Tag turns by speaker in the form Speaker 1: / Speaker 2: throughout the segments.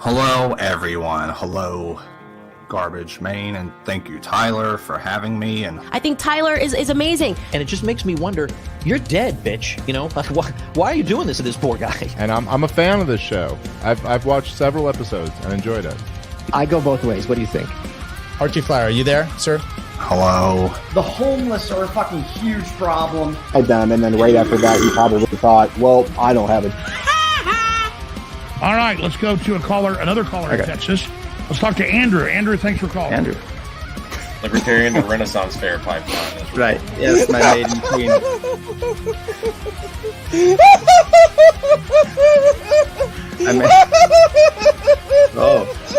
Speaker 1: Hello, everyone. Hello, Garbage Maine, and thank you, Tyler, for having me. And
Speaker 2: I think Tyler is amazing.
Speaker 3: And it just makes me wonder, you're dead, bitch. You know, why are you doing this to this poor guy?
Speaker 4: And I'm a fan of this show. I've watched several episodes and enjoyed it.
Speaker 5: I go both ways. What do you think?
Speaker 6: Archie Flower, are you there, sir?
Speaker 1: hello.
Speaker 7: The homeless are a fucking huge problem.
Speaker 5: I done, and then right after that, you probably thought, well, I don't have it.
Speaker 8: All right, let's go to another caller in Texas. Let's talk to Andrew. Andrew, thanks for calling.
Speaker 5: Andrew.
Speaker 9: Libertarian to Renaissance Fair pipeline.
Speaker 5: Right. Yes, my maiden queen.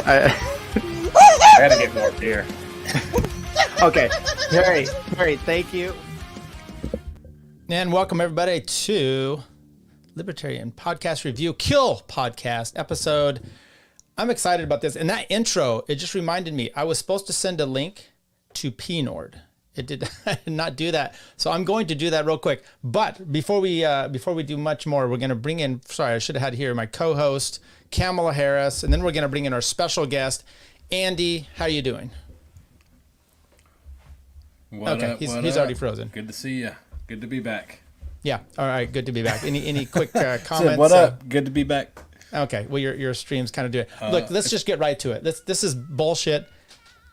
Speaker 9: I gotta get more beer.
Speaker 5: Okay. Harry, thank you.
Speaker 6: And welcome everybody to Libertarian Podcast Review Kill Podcast episode. I'm excited about this. And that intro, it just reminded me, I was supposed to send a link to PNord. I did not do that. So I'm going to do that real quick. But before we do much more, we're going to bring in, sorry, I should have had here my co-host, Kamala Harris, and then we're going to bring in our special guest, Andy. How are you doing? He's already frozen.
Speaker 9: Good to see you. Good to be back.
Speaker 6: Yeah. All right. Good to be back. Any quick comments?
Speaker 9: What up? Good to be back.
Speaker 6: Okay. Well, your stream's kind of doing it. Look, let's just get right to it. This is bullshit.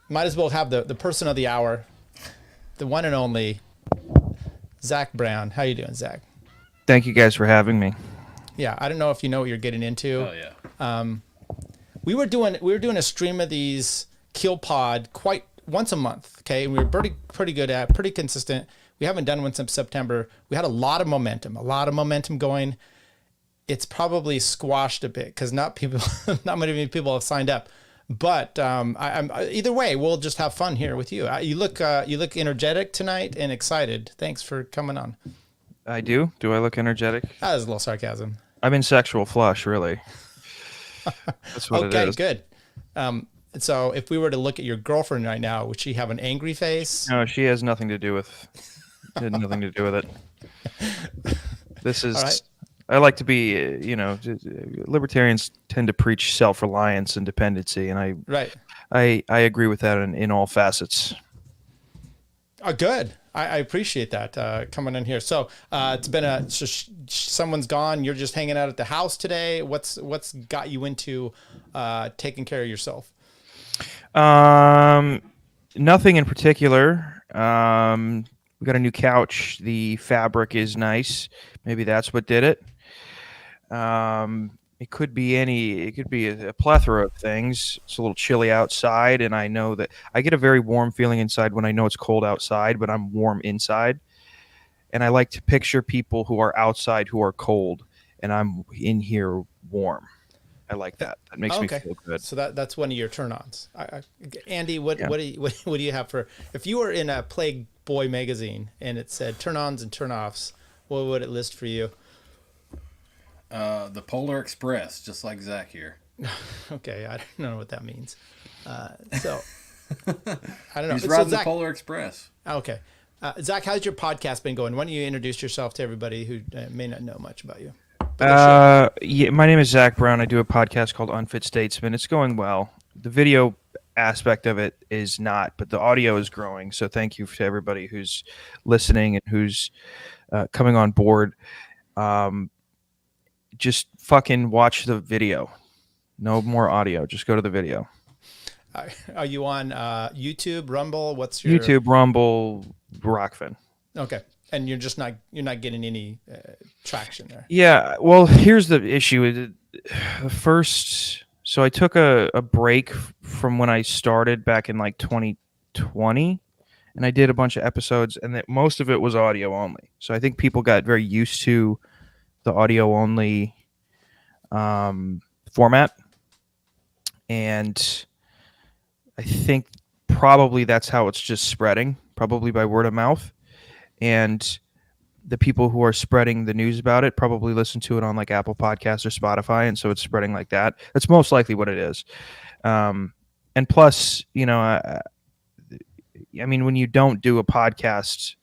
Speaker 6: Might as well have the person of the hour, the one and only Zach Brown. How you doing, Zach?
Speaker 10: Thank you guys for having me.
Speaker 6: Yeah. I don't know if you know what you're getting into.
Speaker 9: Oh yeah.
Speaker 6: We were doing a stream of these KillPod quite once a month. Okay. And we were pretty good at, pretty consistent. We haven't done one since September. We had a lot of momentum going. It's probably squashed a bit because not many people have signed up. But I'm either way, we'll just have fun here with you. You look energetic tonight and excited. Thanks for coming on.
Speaker 10: I do. Do I look energetic?
Speaker 6: That was a little sarcasm.
Speaker 10: I'm in sexual flush, really. That's what it is.
Speaker 6: Okay, good. So if we were to look at your girlfriend right now, would she have an angry face?
Speaker 10: No, she has nothing to do with. Had nothing to do with it. This is.
Speaker 6: Right.
Speaker 10: I like to be. Libertarians tend to preach self-reliance and dependency, and I agree with that in all facets.
Speaker 6: Oh, good. I appreciate that coming in here. So it's been someone's gone. You're just hanging out at the house today. What's got you into taking care of yourself?
Speaker 10: Nothing in particular. We got a new couch. The fabric is nice. Maybe that's what did it. It could be a plethora of things. It's a little chilly outside, and I know that I get a very warm feeling inside when I know it's cold outside, but I'm warm inside. And I like to picture people who are outside who are cold, and I'm in here warm. I like that. That makes me feel good.
Speaker 6: So that's one of your turn-ons. Andy, what do you have for, if you were in a Playboy magazine and it said turn-ons and turn-offs, what would it list for you?
Speaker 9: The Polar Express, just like Zach here.
Speaker 6: Okay, I don't know what that means. So I don't know.
Speaker 9: He's riding the Polar Express.
Speaker 6: Okay, Zach, how's your podcast been going? Why don't you introduce yourself to everybody who may not know much about you?
Speaker 10: Yeah, my name is Zach Brown. I do a podcast called Unfit Statesman. It's going well. The video aspect of it is not, but the audio is growing. So thank you to everybody who's listening and who's coming on board. Just fucking watch the video. No more audio. Just go to the video.
Speaker 6: Are you on YouTube, Rumble? What's your
Speaker 10: YouTube, Rumble, Rockfin? Okay.
Speaker 6: And you're not getting any traction there.
Speaker 10: Yeah. Well, here's the issue. So I took a break from when I started back in like 2020, and I did a bunch of episodes, and most of it was audio only. So I think people got very used to the audio only format, and I think probably that's how it's just spreading, probably by word of mouth. And the people who are spreading the news about it probably listen to it on like Apple Podcasts or Spotify, and so it's spreading like that. That's most likely what it is. And plus, I mean, when you don't do a podcast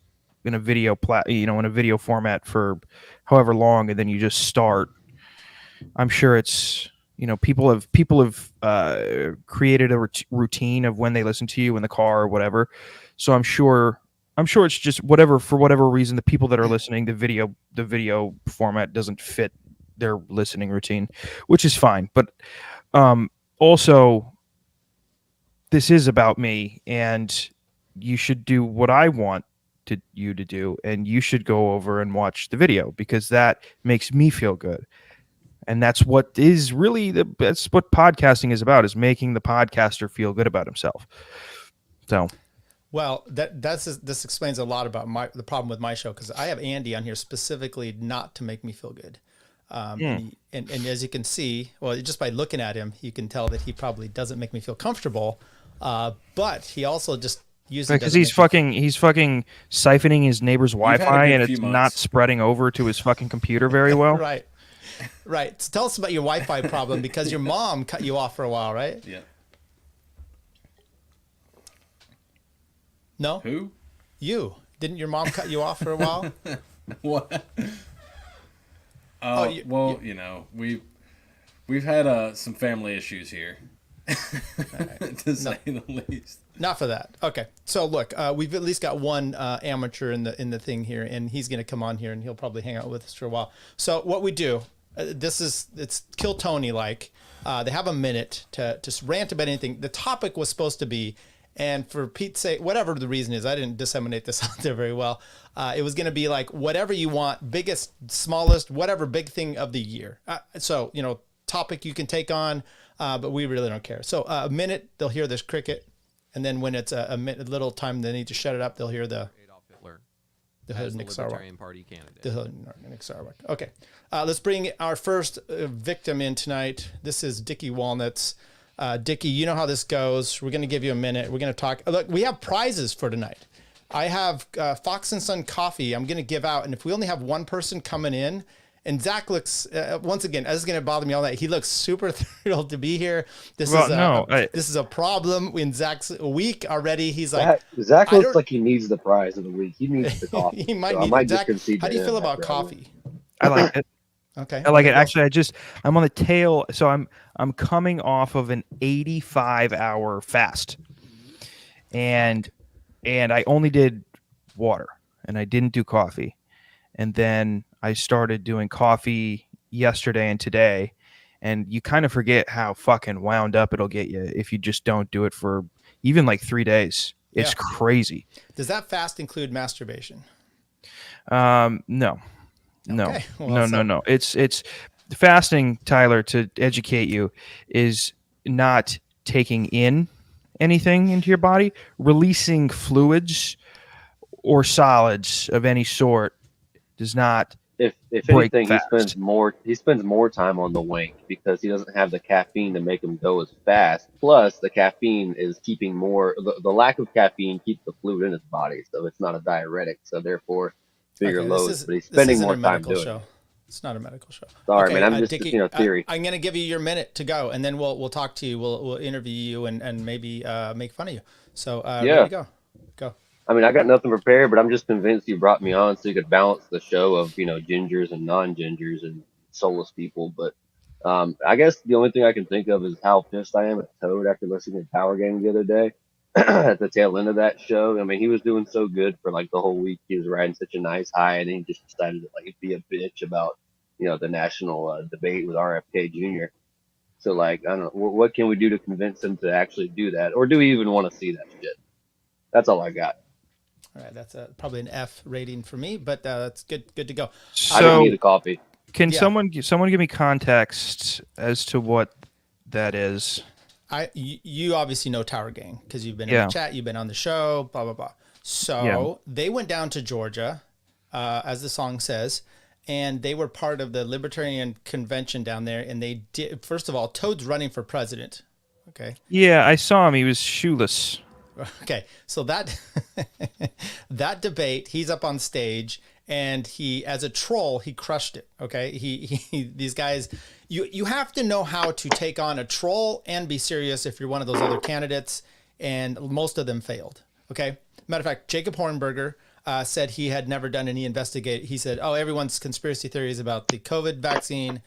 Speaker 10: in a video in a video format for however long, and then you just start, I'm sure it's You know, people have created a routine of when they listen to you in the car or whatever. So I'm sure it's just for whatever reason, the people that are listening, the video format doesn't fit their listening routine, which is fine. But also, this is about me, and you should do what I want you to do, and you should go over and watch the video because that makes me feel good. And that's what podcasting is about, is making the podcaster feel good about himself. So,
Speaker 6: well, this explains a lot about the problem with my show, because I have Andy on here specifically not to make me feel good. And as you can see, well, just by looking at him, you can tell that he probably doesn't make me feel comfortable. But he also just usually
Speaker 10: because he's fucking siphoning his neighbor's Wi-Fi, and it's not spreading over to his fucking computer very well.
Speaker 6: Right. So tell us about your Wi-Fi problem, because your mom cut you off for a while, right?
Speaker 9: Yeah.
Speaker 6: No?
Speaker 9: Who?
Speaker 6: You. Didn't your mom cut you off for a while?
Speaker 9: What? You know, we've had some family issues here, to say the least.
Speaker 6: Not for that. Okay. So look, we've at least got one amateur in the thing here, and he's going to come on here, and he'll probably hang out with us for a while. So what we do, it's Kill Tony like. They have a minute to rant about anything. The topic was supposed to be, and for Pete's sake, whatever the reason is, I didn't disseminate this out there very well. It was going to be like whatever you want, biggest, smallest, whatever big thing of the year. So, you know, topic you can take on, but we really don't care. So a minute, they'll hear this cricket. And then when it's a little time they need to shut it up, they'll hear the Nick Sarwark.
Speaker 11: Party candidate.
Speaker 6: The Nick Sarwark. Okay. Let's bring our first victim in tonight. This is Dickie Walnuts. Dickie, you know how this goes. We're going to give you a minute. We're going to talk. Look, we have prizes for tonight. I have Fox and Son coffee I'm going to give out. And if we only have one person coming in, and Zach looks, once again, this is going to bother me all night. He looks super thrilled to be here. This is a problem in Zach's week already. He's like,
Speaker 5: Zach looks like he needs the prize of the week. He needs the coffee.
Speaker 6: He might need Zach, how do you feel about coffee?
Speaker 10: I like it.
Speaker 6: Okay.
Speaker 10: I like it. Actually, I'm on the tail. So I'm coming off of an 85-hour fast, and I only did water, and I didn't do coffee, and then I started doing coffee yesterday and today, and you kind of forget how fucking wound up it'll get you if you just don't do it for even like 3 days. It's crazy.
Speaker 6: Does that fast include masturbation?
Speaker 10: No.
Speaker 6: Okay. Well,
Speaker 10: No. It's fasting, Tyler, to educate you, is not taking in anything into your body, releasing fluids or solids of any sort does not.
Speaker 5: If anything, he spends more time on the wank because he doesn't have the caffeine to make him go as fast. Plus, the caffeine is keeping the lack of caffeine keeps the fluid in his body, so it's not a diuretic. So therefore, bigger loads. But he's spending more time doing it.
Speaker 6: It's not a medical show.
Speaker 5: Sorry, man. I'm just
Speaker 6: Dickie,
Speaker 5: theory.
Speaker 6: I'm going to give you your minute to go, and then we'll talk to you. We'll interview you and maybe make fun of you. So ready to go.
Speaker 5: I mean, I got nothing prepared, but I'm just convinced you brought me on so you could balance the show of, gingers and non-gingers and soulless people. But I guess the only thing I can think of is how pissed I am at Toad after listening to Power Gang the other day at the tail end of that show. I mean, he was doing so good for like the whole week. He was riding such a nice high, and then he just decided to like be a bitch about, the national debate with RFK Jr. So like, I don't know, what can we do to convince him to actually do that? Or do we even want to see that shit? That's all I got.
Speaker 6: All right, that's probably an F rating for me, but that's good to go.
Speaker 10: So,
Speaker 5: I don't need a coffee.
Speaker 10: Can someone give me context as to what that is?
Speaker 6: You obviously know Tower Gang because you've been in the chat, you've been on the show, blah blah blah. So they went down to Georgia, as the song says, and they were part of the Libertarian Convention down there. And they did. First of all, Toad's running for president. Okay.
Speaker 10: Yeah, I saw him. He was shoeless.
Speaker 6: Okay, so that debate, he's up on stage, and he, as a troll, he crushed it. Okay, he these guys, you have to know how to take on a troll and be serious if you're one of those other candidates, and most of them failed. Okay, matter of fact, Jacob Hornberger said he had never done any investigate. He said, "Oh, everyone's conspiracy theories about the COVID vaccine."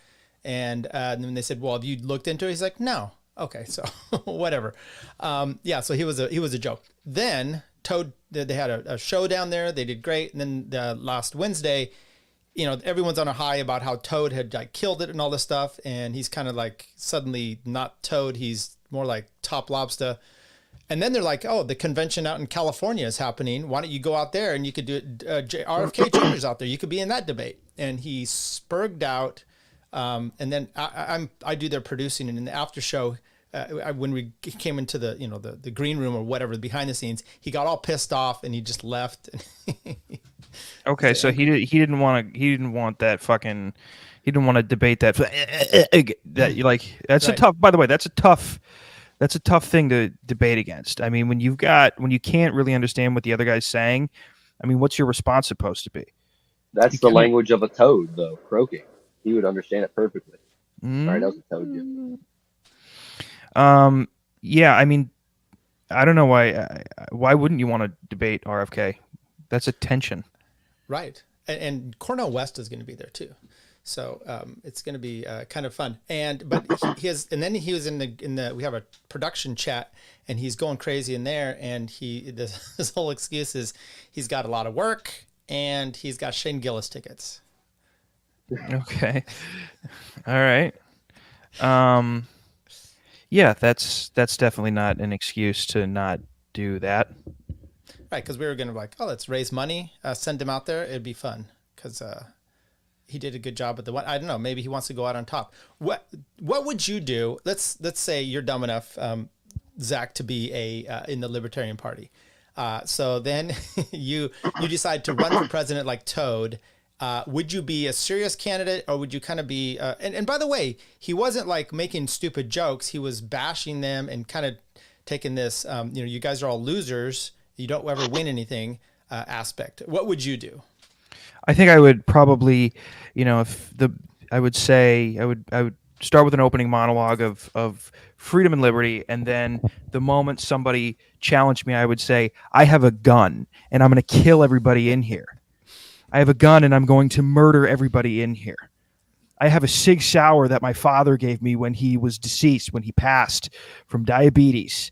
Speaker 6: then they said, well, have you looked into it? He's like, no. Okay, so whatever. So he was a joke. Then Toad, they had a show down there. They did great. And then last Wednesday, everyone's on a high about how Toad had like killed it and all this stuff. And he's kind of like suddenly not Toad. He's more like Top Lobster. And then they're like, oh, the convention out in California is happening. Why don't you go out there and you could do it? RFK Jr.'s out there. You could be in that debate. And he spurged out. And then I do their producing, and in the after show, when we came into the green room or whatever behind the scenes, he got all pissed off and he just left.
Speaker 10: Okay, so he didn't want to debate that. That's
Speaker 6: Right.
Speaker 10: a tough. By the way, that's a tough thing to debate against. I mean, when you can't really understand what the other guy's saying, I mean, what's your response supposed to be?
Speaker 5: That's the language of a toad, though, croaking. He would understand it perfectly. Sorry, that was a toad joke.
Speaker 10: Yeah, I mean, I don't know why wouldn't you want to debate RFK? That's a tension.
Speaker 6: Right. And Cornel West is going to be there too. So it's going to be kind of fun. But he has, and then he was in the we have a production chat, and he's going crazy in there. And his whole excuse is he's got a lot of work and he's got Shane Gillis tickets.
Speaker 10: Okay. All right. Yeah, that's definitely not an excuse to not do that.
Speaker 6: Right, because we were going to like, oh, let's raise money, send him out there. It'd be fun because he did a good job at the one. I don't know. Maybe he wants to go out on top. What would you do? Let's say you're dumb enough, Zach, to be in the Libertarian Party. So then you decide to run for president like Toad. Would you be a serious candidate, or would you kind of be? And by the way, he wasn't like making stupid jokes. He was bashing them and kind of taking this, you guys are all losers. You don't ever win anything aspect. What would you do?
Speaker 10: I think I would probably, I would start with an opening monologue of freedom and liberty, and then the moment somebody challenged me, I would say, I have a gun and I'm going to kill everybody in here. I have a gun and I'm going to murder everybody in here. I have a Sig Sauer that my father gave me when he was deceased, when he passed from diabetes.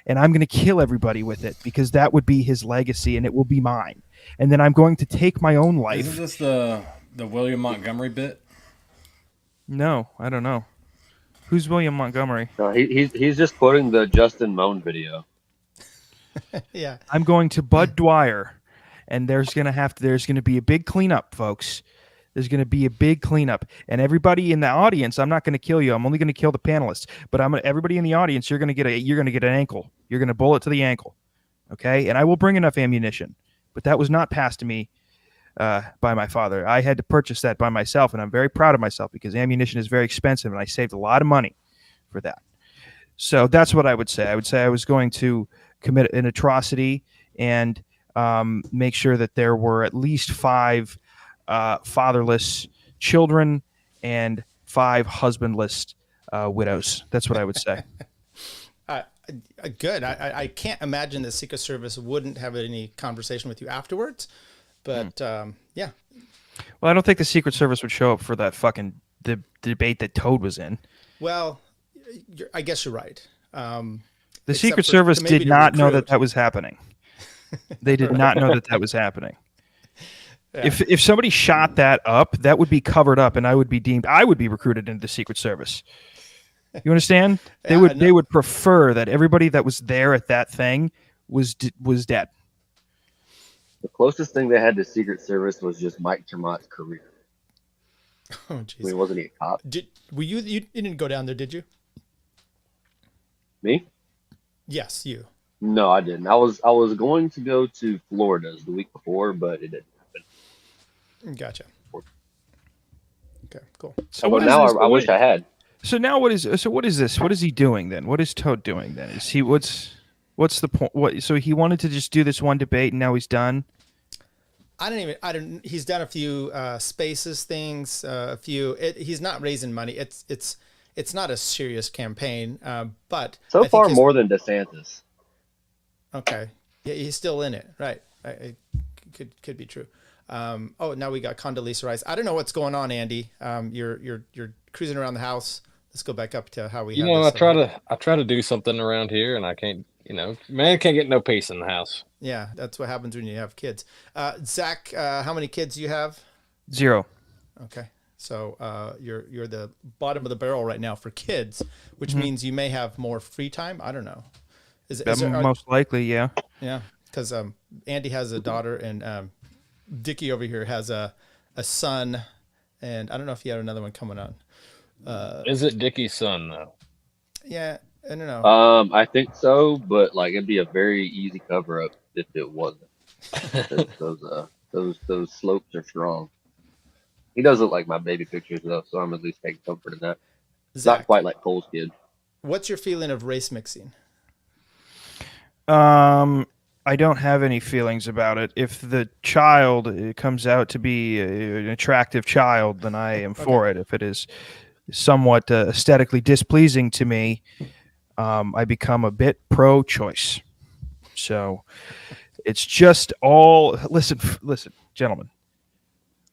Speaker 10: And I'm going to kill everybody with it because that would be his legacy and it will be mine. And then I'm going to take my own life.
Speaker 9: Isn't this the William Montgomery bit?
Speaker 10: No, I don't know. Who's William Montgomery?
Speaker 5: No, he's just quoting the Justin Moan video.
Speaker 6: Yeah.
Speaker 10: I'm going to Bud Dwyer, and there's going to be a big cleanup, folks. There's going to be a big cleanup, and everybody in the audience, I'm not going to kill you. I'm only going to kill the panelists. But everybody in the audience, you're going to get an ankle. You're going to bullet to the ankle, okay? And I will bring enough ammunition, but that was not passed to me by my father. I had to purchase that by myself, and I'm very proud of myself because ammunition is very expensive, and I saved a lot of money for that. So that's what I would say. I would say I was going to commit an atrocity and make sure that there were at least 5 fatherless children and 5 husbandless widows. That's what I would say.
Speaker 6: Good. I can't imagine the Secret Service wouldn't have any conversation with you afterwards. But yeah.
Speaker 10: Well, I don't think the Secret Service would show up for that fucking the debate that Toad was in.
Speaker 6: Well, I guess you're right.
Speaker 10: The Secret Service did not know that was happening. They did not know that was happening. Yeah. If somebody shot that up, that would be covered up, and I would be recruited into the Secret Service. You understand? They would prefer that everybody that was there at that thing was dead.
Speaker 5: The closest thing they had to Secret Service was just Mike Tremont's career.
Speaker 6: Oh, jeez.
Speaker 5: I mean, wasn't he a cop?
Speaker 6: You didn't go down there, did you?
Speaker 5: Me?
Speaker 6: Yes, you.
Speaker 5: No, I didn't. I was going to go to Florida's the week before, but it didn't happen.
Speaker 6: Gotcha. Okay, cool.
Speaker 5: So now I wish I had.
Speaker 10: So now what is this? What is he doing then? What is Toad doing then? Is he what's the point? So he wanted to just do this one debate and now he's done?
Speaker 6: He's done a few spaces things, he's not raising money. It's not a serious campaign, but
Speaker 5: so far more than DeSantis.
Speaker 6: Okay. Yeah, he's still in it. Right. It could be true. Oh, now we got Condoleezza Rice. I don't know what's going on, Andy. You're cruising around the house. Let's go back up to how we.
Speaker 11: You know, I try to do something around here, and I can't. You know, man can't get no peace in the house.
Speaker 6: Yeah, that's what happens when you have kids. Zach, how many kids do you have?
Speaker 10: 0.
Speaker 6: Okay, so you're the bottom of the barrel right now for kids, which means you may have more free time. I don't know. Is there,
Speaker 10: most likely, yeah.
Speaker 6: Yeah, because Andy has a daughter, and Dickie over here has a son, and I don't know if he had another one coming on.
Speaker 11: Is it Dickie's son though?
Speaker 6: Yeah, I don't know.
Speaker 5: I think so, but like it'd be a very easy cover up if it wasn't. those slopes are strong. He does look like my baby pictures though, so I'm at least taking comfort in that.
Speaker 6: Zach,
Speaker 5: Not quite like Cole's kid.
Speaker 6: What's your feeling of race mixing?
Speaker 10: I don't have any feelings about it. If the child comes out to be an attractive child, then I am for it. If it is somewhat aesthetically displeasing to me, I become a bit pro-choice. So it's just all listen, gentlemen.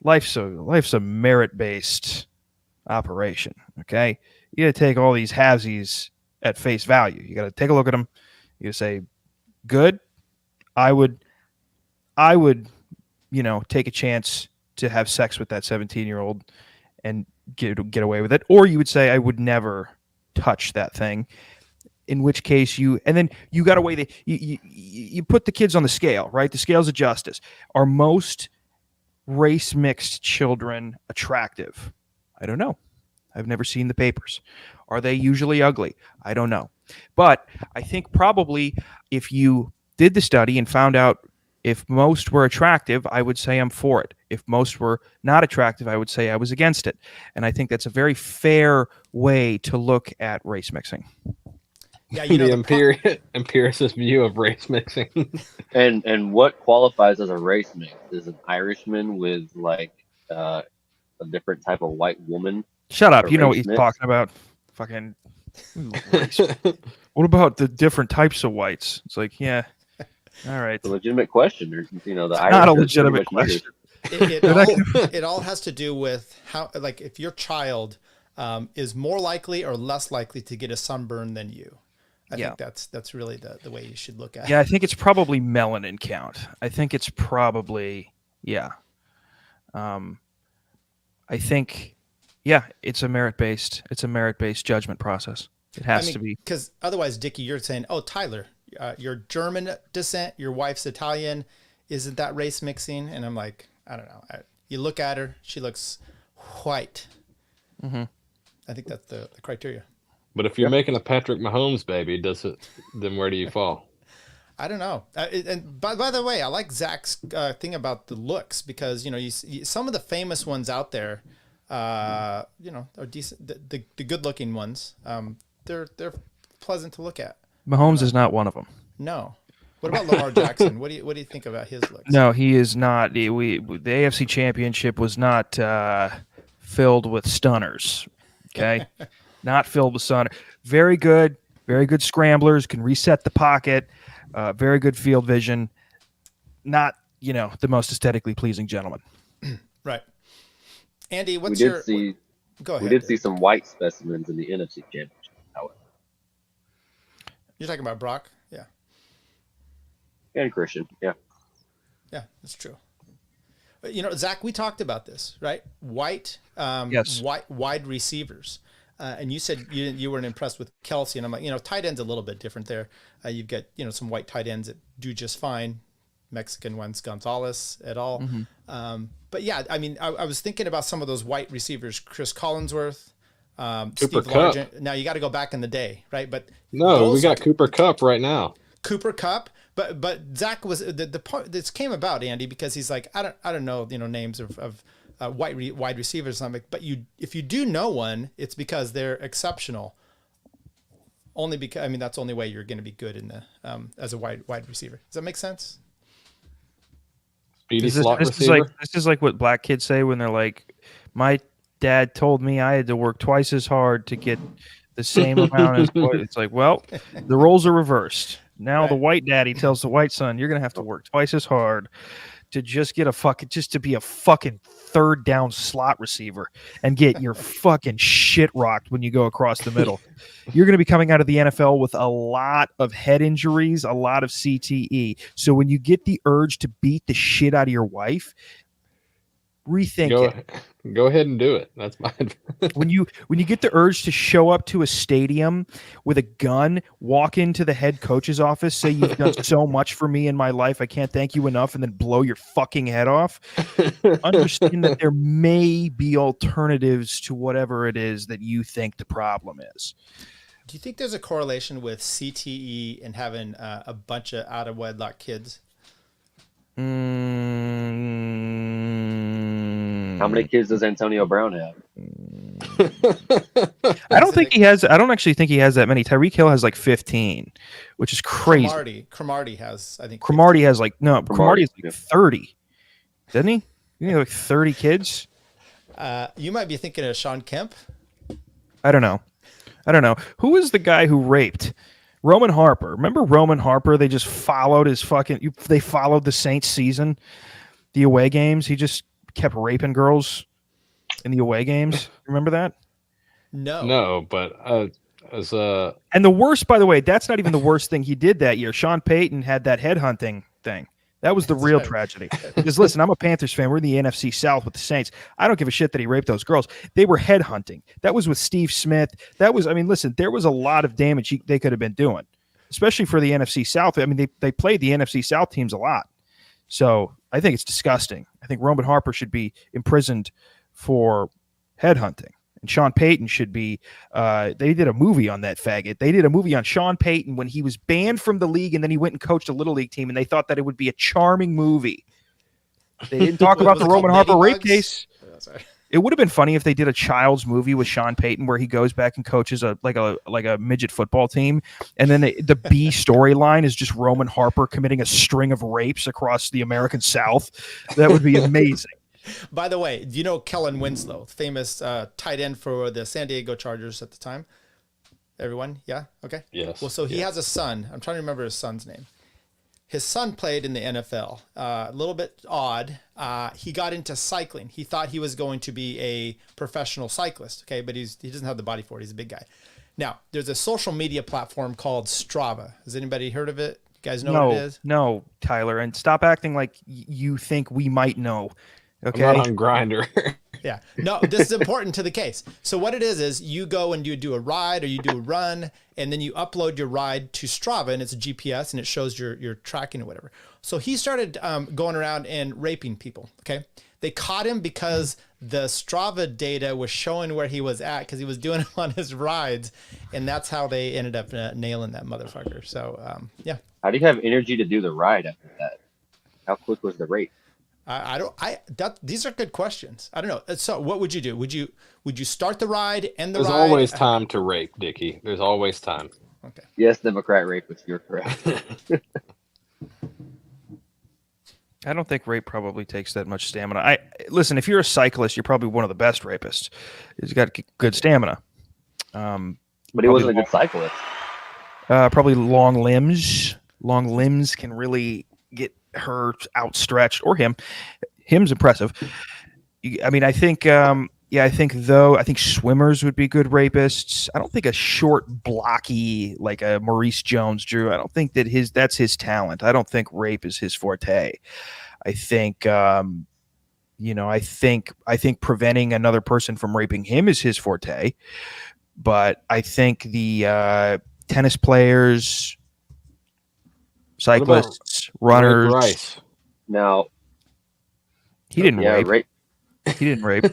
Speaker 10: Life's a merit-based operation. Okay, you got to take all these halvesies at face value. You got to take a look at them. You got to say, good. I would, take a chance to have sex with that 17-year-old and get away with it. Or you would say, I would never touch that thing. In which case you got to weigh you put the kids on the scale, right? The scales of justice. Are most race mixed children attractive? I don't know. I've never seen the papers. Are they usually ugly? I don't know. But I think probably if you did the study and found out if most were attractive, I would say I'm for it. If most were not attractive, I would say I was against it. And I think that's a very fair way to look at race mixing.
Speaker 6: Yeah,
Speaker 11: the empiricist view of race mixing.
Speaker 5: And what qualifies as a race mix? Is an Irishman with like a different type of white woman?
Speaker 10: Shut up! You know what he's talking about. Fucking. What about the different types of whites? It's like, yeah, all right.
Speaker 5: It's a legitimate question. The
Speaker 10: not a legitimate question.
Speaker 6: It all has to do with how, like, if your child is more likely or less likely to get a sunburn than you. I think that's really the way you should look at it.
Speaker 10: Yeah, I think it's probably melanin count. I think it's probably I think it's a merit-based judgment process. It has to be.
Speaker 6: Because otherwise, Dickie, you're saying, oh, Tyler, you're German descent, your wife's Italian. Isn't that race mixing? And I'm like, I don't know. You look at her, she looks white. Mm-hmm. I think that's the criteria.
Speaker 11: But if you're making a Patrick Mahomes baby, then where do you fall?
Speaker 6: I don't know. And by the way, I like Zach's thing about the looks because, some of the famous ones out there, are decent. The good-looking ones, they're pleasant to look at.
Speaker 10: Mahomes is not one of them.
Speaker 6: No. What about Lamar Jackson? What do you think about his looks?
Speaker 10: No, he is not. The AFC Championship was not filled with stunners. Okay, not filled with stunners. Very good scramblers, can reset the pocket. Very good field vision. Not the most aesthetically pleasing gentleman.
Speaker 6: Right. Andy, go ahead.
Speaker 5: We did see some white specimens in the NFC Championship, however.
Speaker 6: You're talking about Brock? Yeah.
Speaker 5: And Christian, yeah.
Speaker 6: Yeah, that's true. Zach, we talked about this, right? White,
Speaker 10: yes.
Speaker 6: Wide receivers. And you said you weren't impressed with Kelsey, and I'm like, tight end's a little bit different there. You've got, some white tight ends that do just fine. Mexican ones, Gonzalez et al. Mm-hmm. But yeah, I mean, I was thinking about some of those white receivers, Chris Collinsworth, Steve Largent. Now you got to go back in the day, right? But
Speaker 11: no, we got Cooper Kupp right now.
Speaker 6: Cooper Kupp, but Zach was the part this came about, Andy, because he's like, I don't know, names of wide receivers. I'm like, but if you do know one, it's because they're exceptional. Only because that's the only way you're going to be good in the as a wide receiver. Does that make sense?
Speaker 11: This is
Speaker 10: like what black kids say when they're like, my dad told me I had to work twice as hard to get the same amount as boy. It's like, well, the roles are reversed. Now the white daddy tells the white son, you're going to have to work twice as hard to just get to be a fucking third down slot receiver and get your fucking shit rocked when you go across the middle. You're going to be coming out of the NFL with a lot of head injuries, a lot of CTE. So when you get the urge to beat the shit out of your wife, rethink it.
Speaker 11: Go ahead and do it. That's my advice.
Speaker 10: When you get the urge to show up to a stadium with a gun, walk into the head coach's office, say you've done so much for me in my life, I can't thank you enough, and then blow your fucking head off, understand that there may be alternatives to whatever it is that you think the problem is.
Speaker 6: Do you think there's a correlation with CTE and having a bunch of out of wedlock kids?
Speaker 5: How many kids does Antonio Brown have?
Speaker 10: I don't actually think he has that many. Tyreek Hill has like 15, which is crazy.
Speaker 6: Cromartie has, I think.
Speaker 10: Cromartie has Cromartie is like 30, doesn't he? You know, like 30 kids.
Speaker 6: You might be thinking of Sean Kemp.
Speaker 10: I don't know. Who is the guy who raped Roman Harper? Remember Roman Harper? They just followed they followed the Saints season, the away games. He just kept raping girls in the away games. Remember that?
Speaker 11: No, but and
Speaker 10: the worst, by the way, that's not even the worst thing he did that year. Sean Payton had that headhunting thing. That was the real tragedy. Because listen, I'm a Panthers fan. We're in the NFC South with the Saints. I don't give a shit that he raped those girls. They were headhunting. That was with Steve Smith. Listen, there was a lot of damage they could have been doing, especially for the NFC South. I mean, they played the NFC South teams a lot. So I think it's disgusting. I think Roman Harper should be imprisoned for headhunting. And Sean Payton should be they did a movie on that faggot. They did a movie on Sean Payton when he was banned from the league and then he went and coached a little league team, and they thought that it would be a charming movie. They didn't talk about the Roman Harper rape case. It would have been funny if they did a child's movie with Sean Payton where he goes back and coaches a midget football team, and then the B storyline is just Roman Harper committing a string of rapes across the American South. That would be amazing.
Speaker 6: By the way, do you know Kellen Winslow, famous tight end for the San Diego Chargers at the time? Everyone? Yeah? Okay.
Speaker 11: Yes.
Speaker 6: Well, so he has a son. I'm trying to remember his son's name. His son played in the NFL. A little bit odd. He got into cycling. He thought he was going to be a professional cyclist, okay? But he doesn't have the body for it. He's a big guy. Now, there's a social media platform called Strava. Has anybody heard of it? You guys know what it is?
Speaker 10: No, Tyler. And stop acting like you think we might know. Okay.
Speaker 11: I'm not on Grindr.
Speaker 6: Yeah. No, this is important to the case. So what it is you go and you do a ride or you do a run, and then you upload your ride to Strava, and it's a GPS and it shows your tracking or whatever. So he started going around and raping people. Okay. They caught him because the Strava data was showing where he was at because he was doing it on his rides, and that's how they ended up nailing that motherfucker. So yeah.
Speaker 5: How do you have energy to do the ride after that? How quick was the rape?
Speaker 6: These are good questions. I don't know. So what would you do? Would you start the ride and the
Speaker 11: There's
Speaker 6: ride?
Speaker 11: always time to rape, Dickie. There's always time.
Speaker 6: Okay.
Speaker 5: Yes, Democrat rapist, you're correct.
Speaker 10: I don't think rape probably takes that much stamina. Listen, if you're a cyclist, you're probably one of the best rapists. He's got good stamina.
Speaker 5: But he wasn't a good cyclist.
Speaker 10: Probably long limbs. Long limbs can really get her outstretched, or him. Him's impressive. I mean, I think swimmers would be good rapists. I don't think a short, blocky like a Maurice Jones-Drew. I don't think that's his talent. I don't think rape is his forte. I think I think preventing another person from raping him is his forte. But I think the tennis players, cyclists, runners.
Speaker 11: Rice?
Speaker 5: Now,
Speaker 10: he didn't rape. He didn't rape.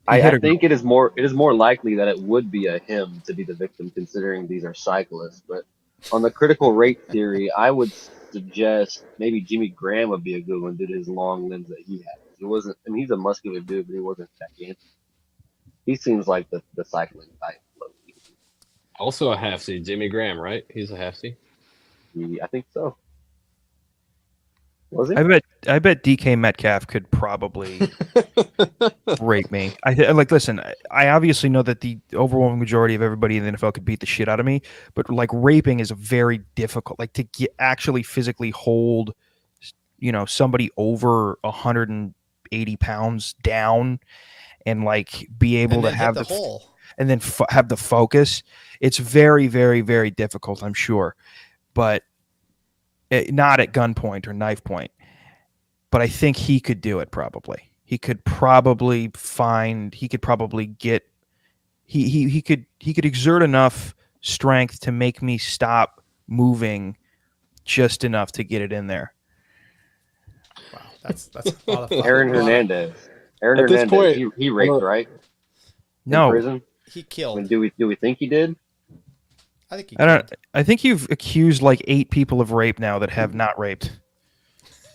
Speaker 5: I think it is more likely that it would be a him to be the victim, considering these are cyclists. But on the critical rape theory, I would suggest maybe Jimmy Graham would be a good one due to his long limbs that he has. He wasn't. I mean, he's a muscular dude, but he wasn't gigantic. He seems like the cycling type.
Speaker 11: Also a half-C. Jimmy Graham, right? He's a half-C.
Speaker 5: I think so. Was he?
Speaker 10: I bet DK Metcalf could probably rape me. Listen, I obviously know that the overwhelming majority of everybody in the NFL could beat the shit out of me, but like raping is a very difficult, like to actually physically hold, somebody over 180 pounds down and like be able to have
Speaker 6: the hole
Speaker 10: and then have the focus. It's very, very, very difficult, I'm sure, but not at gunpoint or knife point. But I think he could do it. Probably he could probably get. He could exert enough strength to make me stop moving just enough to get it in there.
Speaker 6: Wow, that's a lot of fun.
Speaker 5: Aaron Hernandez.
Speaker 11: At this point,
Speaker 5: he raped, right?
Speaker 10: No,
Speaker 5: in prison.
Speaker 6: He killed.
Speaker 5: I mean, do we think he did?
Speaker 6: I think he.
Speaker 10: I think you've accused like 8 people of rape now that have not raped.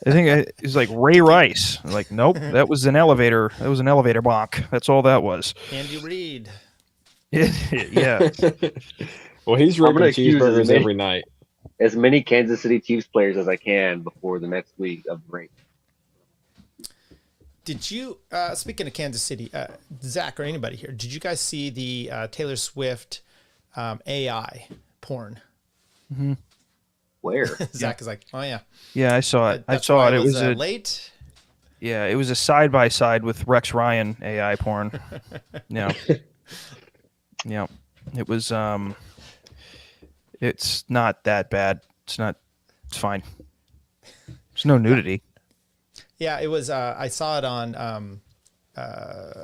Speaker 10: I think it's like Ray Rice. Like, nope, that was an elevator. That was an elevator block. That's all that was.
Speaker 6: Andy Reid.
Speaker 10: Yeah.
Speaker 11: Well, he's raping cheeseburgers every night.
Speaker 5: As many Kansas City Chiefs players as I can before the next week of rape.
Speaker 6: Did you, speaking of Kansas City, Zach or anybody here, did you guys see the Taylor Swift AI porn?
Speaker 10: Mm-hmm.
Speaker 5: Where?
Speaker 6: Zach is like, oh yeah.
Speaker 10: Yeah, I saw it. I saw it. It was
Speaker 6: late.
Speaker 10: Yeah, it was a side by side with Rex Ryan AI porn. Yeah. Yeah. It was it's not that bad. It's fine. There's no nudity.
Speaker 6: Yeah, it was I saw it on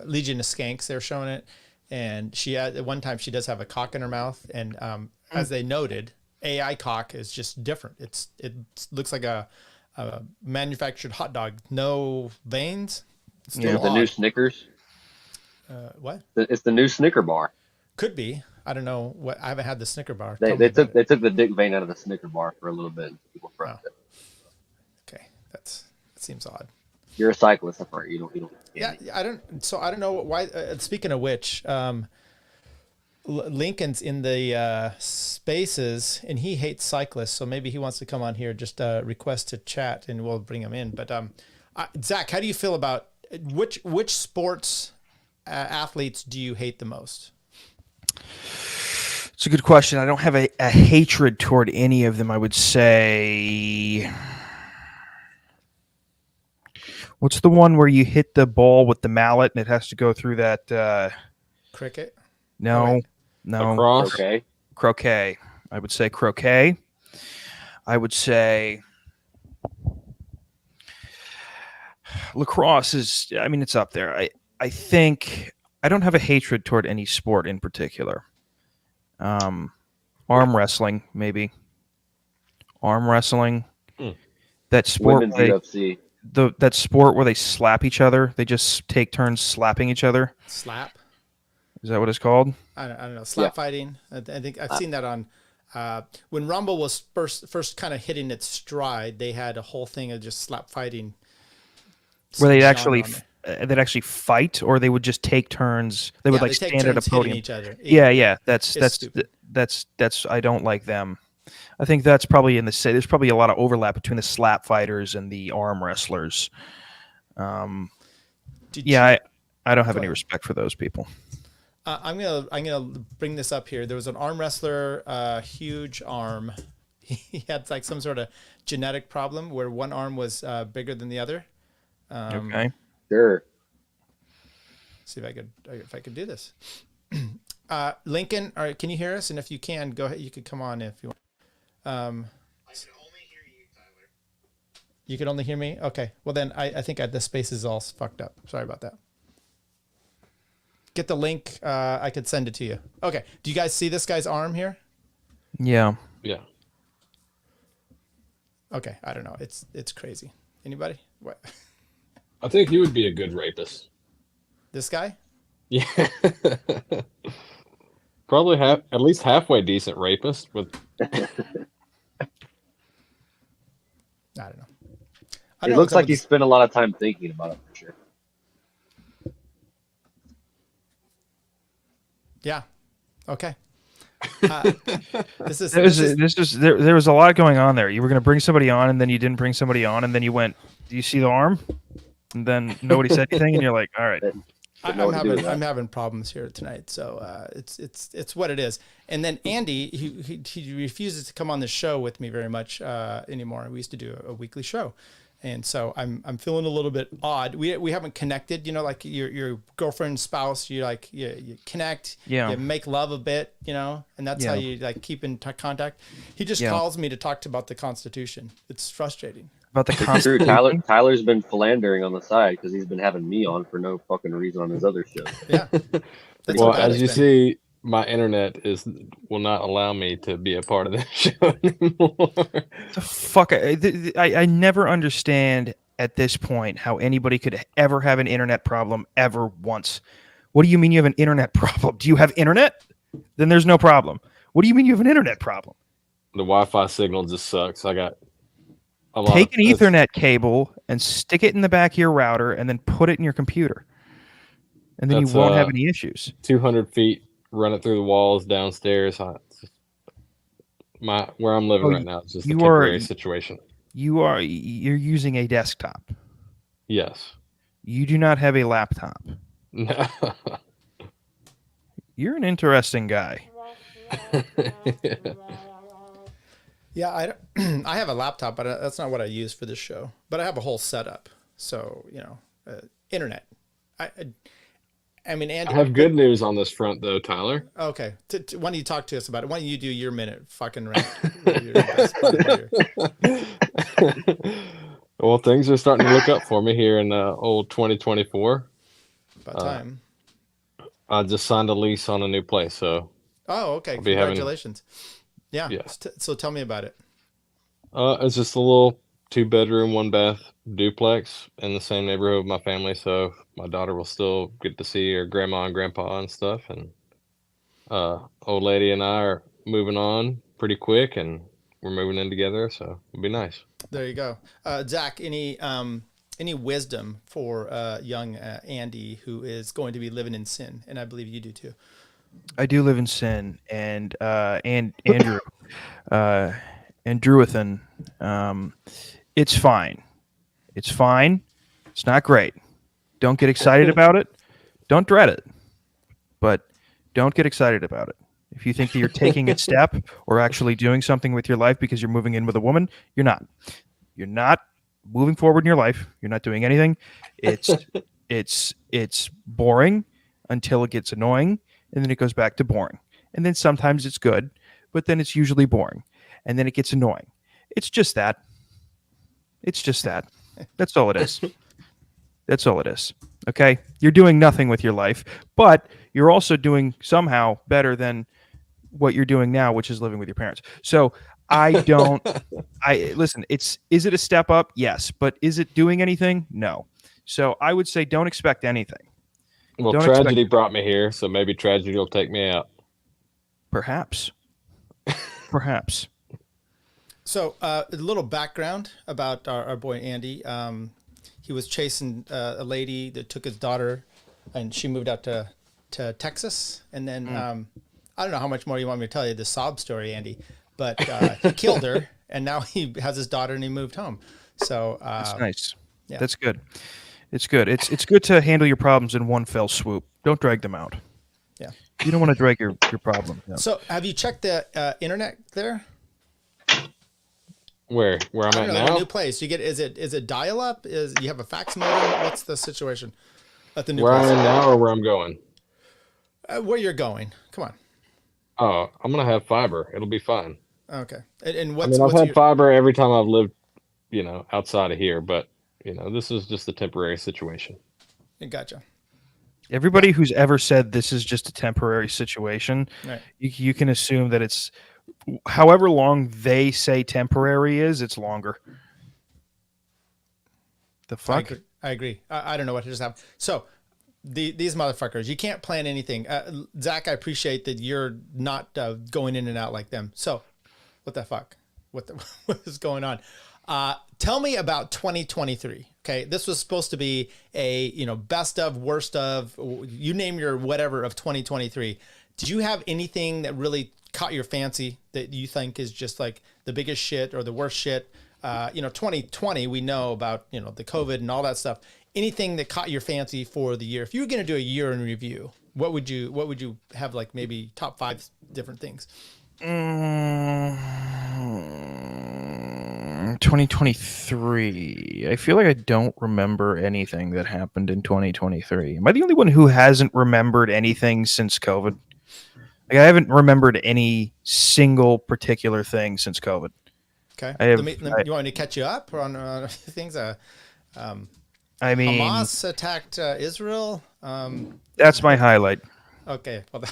Speaker 6: Legion of Skanks. They were showing it, and she had at one time she does have a cock in her mouth, and as they noted, AI cock is just different. It looks like a manufactured hot dog, no veins.
Speaker 5: Still the new Snickers.
Speaker 6: What?
Speaker 5: It's the new Snicker bar.
Speaker 6: Could be. I don't know. What I haven't had the Snicker bar.
Speaker 5: They took the dick vein out of the Snicker bar for a little bit. People frowned it.
Speaker 6: Okay, that seems odd.
Speaker 5: You're a cyclist, that's right. You don't.
Speaker 6: Yeah, I don't know why. Speaking of which, Lincoln's in the spaces, and he hates cyclists, so maybe he wants to come on here. Just request to chat, and we'll bring him in. But Zach, how do you feel about which sports athletes do you hate the most?
Speaker 10: It's a good question. I don't have a hatred toward any of them. I would say, what's the one where you hit the ball with the mallet and it has to go through that?
Speaker 6: Cricket?
Speaker 10: No.
Speaker 11: Lacrosse?
Speaker 10: Croquet. I would say croquet. I would say lacrosse is, I mean, it's up there. I think I don't have a hatred toward any sport in particular. Arm wrestling, maybe. Arm wrestling. That sport.
Speaker 5: Women's UFC.
Speaker 10: That sport where they slap each other. They just take turns slapping each other.
Speaker 6: Slap.
Speaker 10: Is that what it's called?
Speaker 6: I don't know. Slap fighting. I think I've seen that on when Rumble was first kind of hitting its stride. They had a whole thing of just slap fighting.
Speaker 10: Where they'd actually fight, or they would just take turns. They would like stand at a podium.
Speaker 6: Each other.
Speaker 10: Yeah. That's I don't like them. I think that's probably there's probably a lot of overlap between the slap fighters and the arm wrestlers. I don't have any respect for those people.
Speaker 6: I'm gonna bring this up here. There was an arm wrestler, huge arm. He had like some sort of genetic problem where one arm was bigger than the other.
Speaker 10: Okay.
Speaker 5: Sure.
Speaker 6: See if I could do this. Lincoln, all right, can you hear us? And if you can, go ahead. You could come on if you want. I can only hear you, Tyler. You can only hear me? Okay. Well, then I think the space is all fucked up. Sorry about that. Get the link. I could send it to you. Okay. Do you guys see this guy's arm here?
Speaker 10: Yeah.
Speaker 11: Yeah.
Speaker 6: Okay. I don't know. It's crazy. Anybody? What?
Speaker 11: I think he would be a good rapist.
Speaker 6: This guy?
Speaker 11: Yeah. Probably at least halfway decent rapist with.
Speaker 6: I don't know.
Speaker 5: It looks like he spent a lot of time thinking about it for sure.
Speaker 6: Yeah. Okay.
Speaker 10: There was a lot going on there. You were going to bring somebody on, and then you didn't bring somebody on, and then you went, "Do you see the arm?" And then nobody said anything, and you're like, "All right."
Speaker 6: I'm having problems here tonight, so it's what it is. And then Andy, he refuses to come on the show with me very much anymore. We used to do a weekly show, And so I'm feeling a little bit odd. We haven't connected, like your girlfriend, spouse, you connect, you make love a bit, and that's how you like keep in contact. He just calls me to talk about the Constitution. It's frustrating.
Speaker 10: About the Constitution.
Speaker 5: True. Tyler's been philandering on the side because he's been having me on for no fucking reason on his other show.
Speaker 6: Yeah.
Speaker 11: Well, as you see, my internet will not allow me to be a part of this show anymore.
Speaker 10: The fuck, I never understand at this point how anybody could ever have an internet problem ever once. What do you mean you have an internet problem? Do you have internet? Then there's no problem. What do you mean you have an internet problem?
Speaker 11: The Wi-Fi signal just sucks. I got
Speaker 10: take an Ethernet cable and stick it in the back of your router and then put it in your computer. And then you won't have any issues.
Speaker 11: 200 feet, run it through the walls downstairs. Where I'm living right now is just a temporary situation.
Speaker 10: You're using a desktop.
Speaker 11: Yes.
Speaker 10: You do not have a laptop.
Speaker 11: No.
Speaker 10: You're an interesting guy.
Speaker 6: Yeah, I have a laptop, but that's not what I use for this show. But I have a whole setup. So, internet. I mean, Andy,
Speaker 11: I have good news on this front, though, Tyler.
Speaker 6: Okay. Why don't you talk to us about it? Why don't you do your minute fucking rant?
Speaker 11: Well, things are starting to look up for me here in old 2024.
Speaker 6: About time.
Speaker 11: I just signed a lease on a new place, so.
Speaker 6: Oh, okay. Congratulations. Yeah. So tell me about it.
Speaker 11: It's just a little 2-bedroom, 1-bath duplex in the same neighborhood with my family, so my daughter will still get to see her grandma and grandpa and stuff. And old lady and I are moving on pretty quick, and we're moving in together, so it'll be nice.
Speaker 6: There you go. Zach, any wisdom for young Andy who is going to be living in sin? And I believe you do too.
Speaker 10: I do live in sin, and Andrew, and Drewithan, it's fine. It's fine. It's not great. Don't get excited about it. Don't dread it. But don't get excited about it. If you think that you're taking a step or actually doing something with your life because you're moving in with a woman, you're not. You're not moving forward in your life. You're not doing anything. It's boring until it gets annoying, and then it goes back to boring. And then sometimes it's good, but then it's usually boring. And then it gets annoying. It's just that. It's just that. That's all it is. That's all it is. Okay? You're doing nothing with your life, but you're also doing somehow better than what you're doing now, which is living with your parents. So listen, is it a step up? Yes. But is it doing anything? No. So I would say don't expect anything.
Speaker 11: Well, tragedy brought me here, so maybe tragedy will take me out.
Speaker 10: Perhaps. Perhaps.
Speaker 6: So a little background about our boy Andy. He was chasing a lady that took his daughter, and she moved out to Texas. And then I don't know how much more you want me to tell you the sob story, Andy, but he killed her, and now he has his daughter, and he moved home. So
Speaker 10: that's nice.
Speaker 6: Yeah.
Speaker 10: That's good. It's good. It's good to handle your problems in one fell swoop. Don't drag them out.
Speaker 6: Yeah.
Speaker 10: You don't want to drag your problem. No.
Speaker 6: So have you checked the internet there?
Speaker 11: Where I'm at now?
Speaker 6: The new place. You get is it dial up? Is you have a fax modem? What's the situation at the new place?
Speaker 11: Where I'm at now or where I'm going?
Speaker 6: Where you're going? Come on.
Speaker 11: Oh, I'm gonna have fiber. It'll be fine.
Speaker 6: Okay. And what's
Speaker 11: I've had fiber every time I've lived, outside of here, but this is just a temporary situation.
Speaker 6: Gotcha.
Speaker 10: Everybody who's ever said this is just a temporary situation,
Speaker 6: right.
Speaker 10: you can assume that it's however long they say temporary is, it's longer. The fuck?
Speaker 6: I agree. I don't know what just happened. So these motherfuckers, you can't plan anything. Zach, I appreciate that you're not going in and out like them. So what the fuck? What is going on? Tell me about 2023. Okay. This was supposed to be a, best of, worst of, you name your whatever of 2023. Did you have anything that really caught your fancy that you think is just like the biggest shit or the worst shit? 2020, we know about, the COVID and all that stuff. Anything that caught your fancy for the year? If you were going to do a year in review, what would you have, like maybe top 5 different things?
Speaker 10: 2023. I feel like I don't remember anything that happened in 2023. Am I the only one who hasn't remembered anything since COVID? Like, I haven't remembered any single particular thing since COVID.
Speaker 6: Okay.
Speaker 10: You
Speaker 6: want me to catch you up on things?
Speaker 10: I mean,
Speaker 6: Hamas attacked Israel.
Speaker 10: That's my highlight.
Speaker 6: Okay. Well,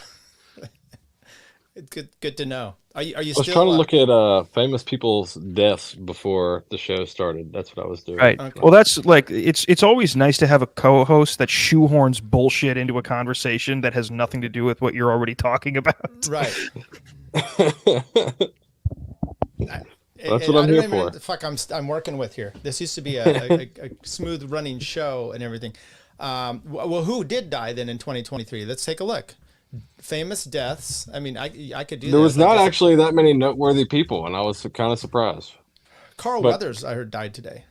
Speaker 6: it's good to know. Are you
Speaker 11: I was
Speaker 6: still
Speaker 11: trying to look at famous people's deaths before the show started. That's what I was doing.
Speaker 10: Right.
Speaker 6: Okay.
Speaker 10: Well, that's like it's always nice to have a co-host that shoehorns bullshit into a conversation that has nothing to do with what you're already talking about.
Speaker 6: Right.
Speaker 11: That's what I'm here for.
Speaker 6: Fuck, I'm working with here. This used to be a smooth running show and everything. Well, who did die then in 2023? Let's take a look. Famous deaths. I mean, I could do.
Speaker 11: There was not actually that many noteworthy people, and I was kind of surprised.
Speaker 6: Carl Weathers, I heard, died today.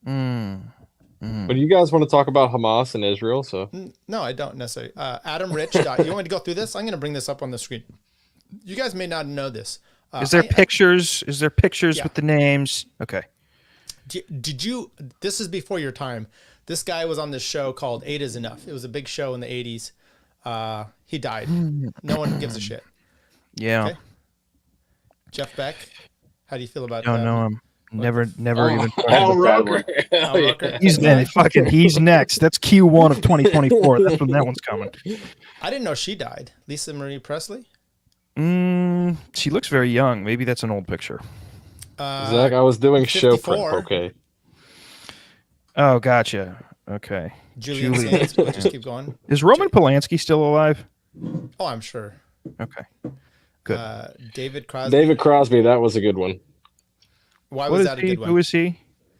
Speaker 11: But you guys want to talk about Hamas and Israel? So
Speaker 6: No, I don't necessarily. Adam Rich died. You want me to go through this? I'm going to bring this up on the screen. You guys may not know this.
Speaker 10: Is there pictures? Is there pictures
Speaker 6: Yeah.
Speaker 10: with the names? Okay.
Speaker 6: Did you? This is before your time. This guy was on this show called 8 is Enough. It was a big show in the 80s. He died. No one gives a shit.
Speaker 10: Yeah.
Speaker 6: Okay. Jeff Beck. How do you feel about
Speaker 10: Don't
Speaker 6: that?
Speaker 10: know him. Never even.
Speaker 11: Al Roker.
Speaker 6: Al Roker.
Speaker 10: He's he's next. That's Q1 of 2024. That's when that one's coming.
Speaker 6: I didn't know she died. Lisa Marie Presley.
Speaker 10: She looks very young. Maybe that's an old picture.
Speaker 11: Zach, I was doing
Speaker 6: 54.
Speaker 11: show prep. Okay.
Speaker 10: Oh, gotcha. Okay.
Speaker 6: Julian Sands. We'll just keep going.
Speaker 10: Is Roman Polanski still alive?
Speaker 6: Oh, I'm sure.
Speaker 10: Okay. Good.
Speaker 6: David Crosby.
Speaker 11: David Crosby, that was a good one.
Speaker 6: Why
Speaker 10: What
Speaker 6: was
Speaker 10: is
Speaker 6: that a
Speaker 10: he?
Speaker 6: good one?
Speaker 10: Who is he?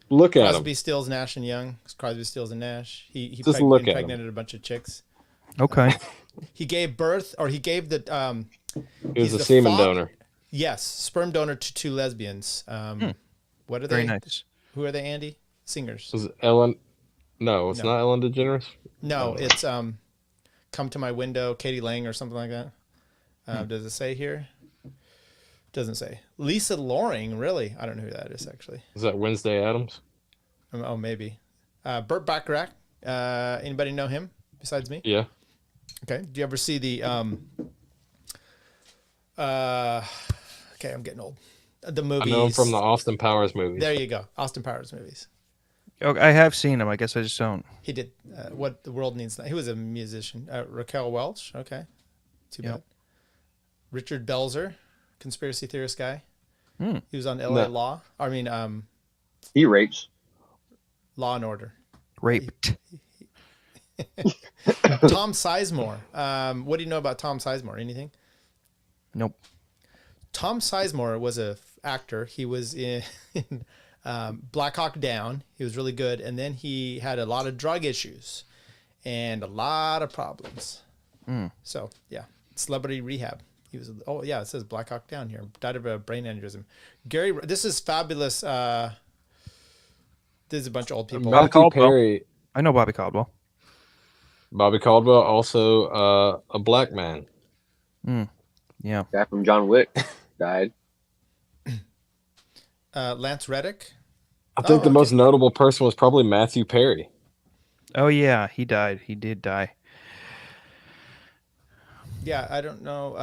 Speaker 11: Look at
Speaker 6: Crosby,
Speaker 11: him.
Speaker 6: Stills, Nash, and Young. Crosby, Stills, and Nash. He
Speaker 11: Just look at him.
Speaker 6: impregnated a bunch of chicks.
Speaker 10: Okay.
Speaker 6: He gave birth, or he gave the.
Speaker 11: He was
Speaker 6: he's
Speaker 11: a
Speaker 6: the
Speaker 11: semen
Speaker 6: fa-
Speaker 11: donor.
Speaker 6: Yes, sperm donor to 2 lesbians. What are
Speaker 10: Very
Speaker 6: they?
Speaker 10: nice.
Speaker 6: Who are they, Andy? Singers.
Speaker 11: Was it Ellen? No, it's
Speaker 6: No.
Speaker 11: not Ellen DeGeneres.
Speaker 6: No, it's Come to My Window, Katie Lang, or something like that. Does it say here? Doesn't say. Lisa Loring, really? I don't know who that is, actually.
Speaker 11: Is that Wednesday Addams?
Speaker 6: Oh, maybe. Burt Bacharach. Anybody know him besides me?
Speaker 11: Yeah.
Speaker 6: Okay. Do you ever see the okay, I'm getting old. The movies.
Speaker 11: I know him from the Austin Powers movies.
Speaker 6: There you go. Austin Powers movies.
Speaker 10: Oh, I have seen him. I guess I just don't.
Speaker 6: He did What the World Needs Now. He was a musician. Raquel Welch. Okay. Too bad. Richard Belzer, conspiracy theorist guy. He was on LA Law. I mean,
Speaker 5: He rapes.
Speaker 6: Law and Order.
Speaker 10: Raped.
Speaker 6: Tom Sizemore. What do you know about Tom Sizemore? Anything?
Speaker 10: Nope.
Speaker 6: Tom Sizemore was a actor. He was in Black Hawk Down. He was really good. And then he had a lot of drug issues and a lot of problems. So, yeah. Celebrity rehab. He was, oh, yeah, it says Black Hawk Down here. Died of a brain aneurysm. Gary, this is fabulous. There's a bunch of old people.
Speaker 11: Matthew Perry.
Speaker 10: I know Bobby Caldwell.
Speaker 11: Bobby Caldwell, also a black man.
Speaker 10: Yeah.
Speaker 5: Guy from John Wick died.
Speaker 6: Lance Reddick.
Speaker 11: I think the most notable person was probably Matthew Perry.
Speaker 10: Oh, yeah. He died. He did die.
Speaker 6: Yeah, I don't know.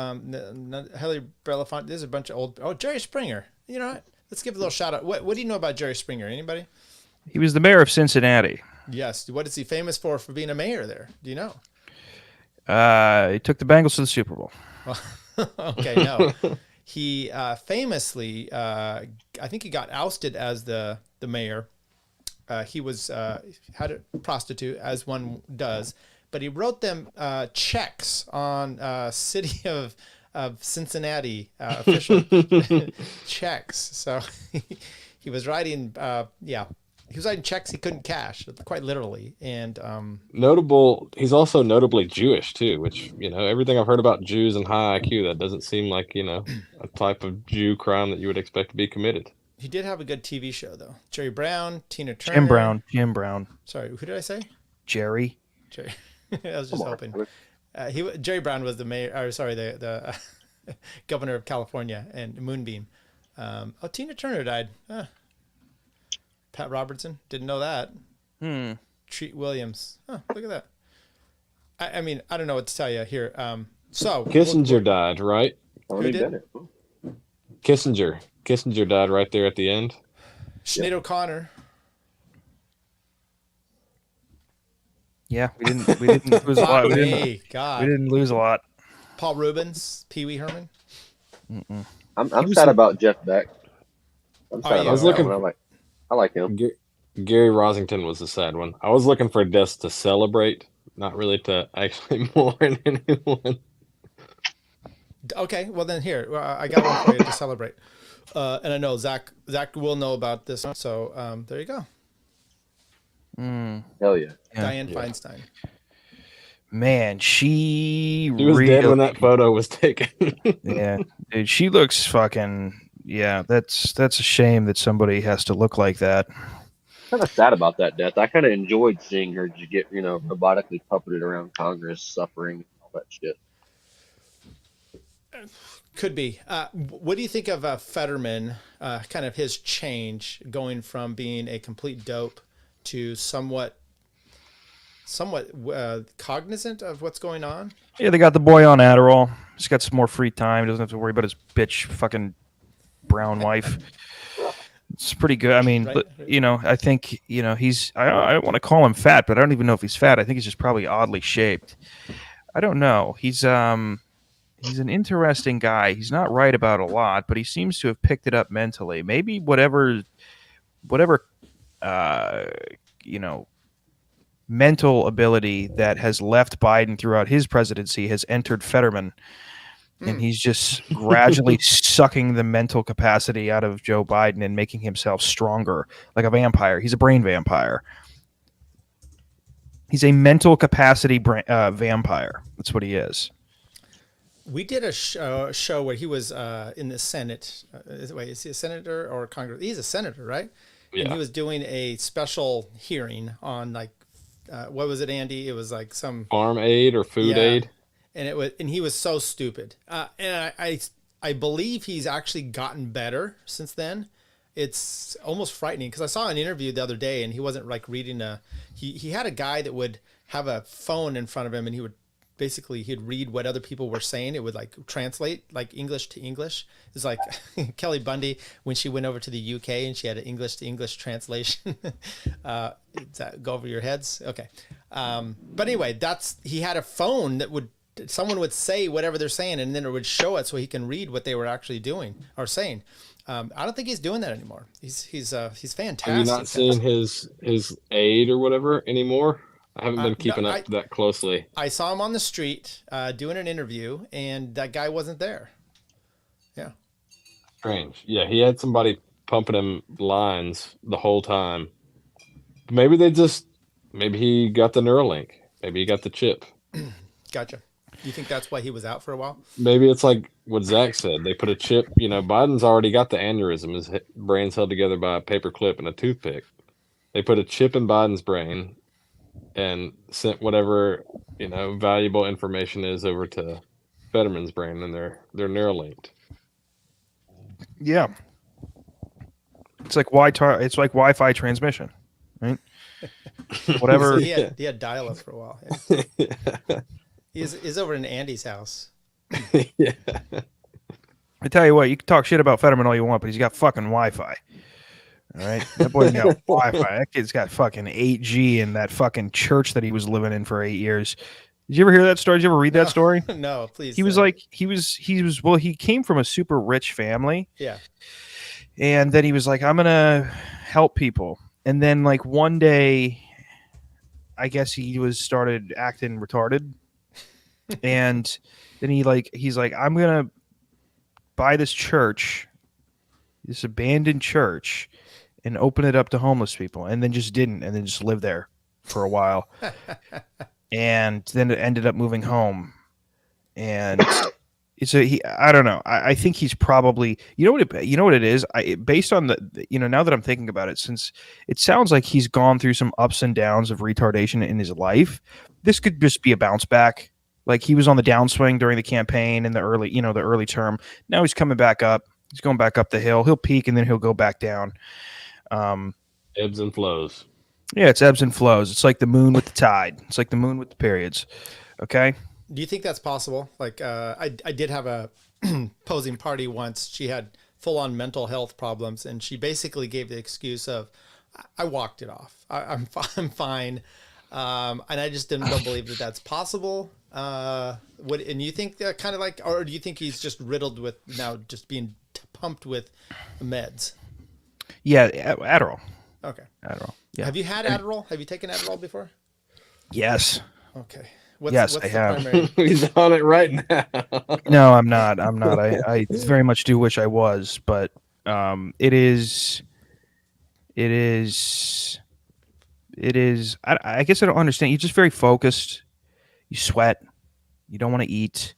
Speaker 6: Haley Belafonte. There's a bunch of old. Oh, Jerry Springer. You know what? Let's give a little shout out. What do you know about Jerry Springer? Anybody?
Speaker 10: He was the mayor of Cincinnati.
Speaker 6: Yes. What is he famous for being a mayor there? Do you know?
Speaker 10: He took the Bengals to the Super Bowl.
Speaker 6: Okay, no. He famously, I think he got ousted as the mayor. He was had a prostitute, as one does, but he wrote them checks on city of Cincinnati official checks. So he was writing, he was writing checks he couldn't cash, quite literally. And
Speaker 11: notable, he's also notably Jewish too, which, you know, everything I've heard about Jews and high IQ, that doesn't seem like, you know, a type of Jew crime that you would expect to be committed.
Speaker 6: He did have a good TV show though. Jerry Brown, Tina Turner.
Speaker 10: Jim Brown.
Speaker 6: Sorry, who did I say?
Speaker 10: Jerry.
Speaker 6: I was just hoping. Jerry Brown was the mayor. Or sorry, the governor of California and Moonbeam. Tina Turner died. Pat Robertson. Didn't know that.
Speaker 10: Hmm.
Speaker 6: Treat Williams. Huh, look at that. I mean, I don't know what to tell you here. So
Speaker 11: Kissinger died, right?
Speaker 6: Who did?
Speaker 11: Kissinger died right there at the end.
Speaker 6: Sinead O'Connor.
Speaker 10: Yeah, we didn't lose a lot. We didn't lose a lot.
Speaker 6: Paul Rubens, Pee Wee Herman.
Speaker 5: I'm sad about Jeff Beck. I'm sad about
Speaker 11: I was
Speaker 5: that
Speaker 11: looking.
Speaker 5: one. I like him.
Speaker 11: Gary Rosington was the sad one. I was looking for deaths to celebrate, not really to actually mourn anyone.
Speaker 6: Okay, well then here I got one for you to celebrate, and I know Zach will know about this. So there you go.
Speaker 5: Hell yeah,
Speaker 6: Dianne Feinstein.
Speaker 10: Man, she
Speaker 11: was
Speaker 10: really,
Speaker 11: dead when that photo was taken.
Speaker 10: Yeah, dude, she looks fucking. Yeah, that's a shame that somebody has to look like that.
Speaker 5: Kind of sad about that death. I kind of enjoyed seeing her just get robotically puppeted around Congress, suffering and all that shit.
Speaker 6: Could be. What do you think of Fetterman? Kind of his change going from being a complete dope to somewhat cognizant of what's going on.
Speaker 10: Yeah, they got the boy on Adderall. He's got some more free time. He doesn't have to worry about his bitch fucking brown wife. It's pretty good. I mean,
Speaker 6: Right.
Speaker 10: I think, he's, I don't want to call him fat, but I don't even know if he's fat. I think he's just probably oddly shaped. I don't know. He's an interesting guy. He's not right about a lot, but he seems to have picked it up mentally. Maybe whatever, mental ability that has left Biden throughout his presidency has entered Fetterman. And he's just gradually sucking the mental capacity out of Joe Biden and making himself stronger, like a vampire. He's a brain vampire. He's a mental capacity vampire. That's what he is.
Speaker 6: We did a show where he was in the Senate. Is he a senator or Congress? He's a senator, right?
Speaker 11: Yeah.
Speaker 6: And he was doing a special hearing on what was it, Andy? It was like some
Speaker 11: Farm aid or food aid.
Speaker 6: And he was so stupid. And I believe he's actually gotten better since then. It's almost frightening because I saw an interview the other day and he wasn't like reading he had a guy that would have a phone in front of him and he'd read what other people were saying. It would like translate like English to English. It's like Kelly Bundy when she went over to the UK and she had an English to English translation. Does that go over your heads? Okay. But anyway, he had a phone that someone would say whatever they're saying and then it would show it so he can read what they were actually doing or saying. I don't think he's doing that anymore. He's fantastic.
Speaker 11: Have you not seen his aid or whatever anymore? I haven't been keeping up that closely.
Speaker 6: I saw him on the street doing an interview and that guy wasn't there. Yeah.
Speaker 11: Strange. Yeah, he had somebody pumping him lines the whole time. Maybe he got the Neuralink. Maybe he got the chip.
Speaker 6: Gotcha. You think that's why he was out for a while?
Speaker 11: Maybe it's like what Zach said. They put a chip. Biden's already got the aneurysm. His brain's held together by a paper clip and a toothpick. They put a chip in Biden's brain and sent whatever, valuable information is over to Fetterman's brain, and they're Neuralinked.
Speaker 10: Yeah. It's like Wi-Fi transmission, right? Whatever.
Speaker 6: He had dial-up for a while. Yeah. He's over in Andy's house.
Speaker 11: Yeah.
Speaker 10: I tell you what, you can talk shit about Fetterman all you want, but he's got fucking Wi-Fi. All right, that boy's got Wi-Fi. That kid's got fucking 8G in that fucking church that he was living in for 8 years. Did you ever hear that story? Did you ever read that story?
Speaker 6: No, please.
Speaker 10: He came from a super rich family.
Speaker 6: Yeah.
Speaker 10: And then he was like, I'm gonna help people. And then like one day, I guess he started acting retarded. And then he's like, I'm gonna buy this church, this abandoned church, and open it up to homeless people, and then just didn't, and then just lived there for a while. And then it ended up moving home. And I don't know. I think he's probably, you know what it is? Based on now that I'm thinking about it, since it sounds like he's gone through some ups and downs of retardation in his life, this could just be a bounce back. Like he was on the downswing during the campaign in the early term. Now he's coming back up. He's going back up the hill. He'll peak and then he'll go back down. And
Speaker 11: Ebbs and flows.
Speaker 10: Yeah, it's ebbs and flows. It's like the moon with the tide. It's like the moon with the periods. Okay.
Speaker 6: Do you think that's possible? Like, I did have a posing party once. She had full on mental health problems, and she basically gave the excuse of, I walked it off. I'm fine. And I just don't believe that that's possible. And you think that kind of like, or do you think he's just riddled with now just being pumped with meds?
Speaker 10: Yeah, Adderall.
Speaker 6: Okay.
Speaker 10: Adderall. Yeah.
Speaker 6: Have you had Adderall? Have you taken Adderall before?
Speaker 10: Yes.
Speaker 6: Okay.
Speaker 10: Yes, I have.
Speaker 11: He's on it right now.
Speaker 10: No, I'm not. I very much do wish I was, but it is. I guess I don't understand. You're just very focused. You sweat. You don't want to eat.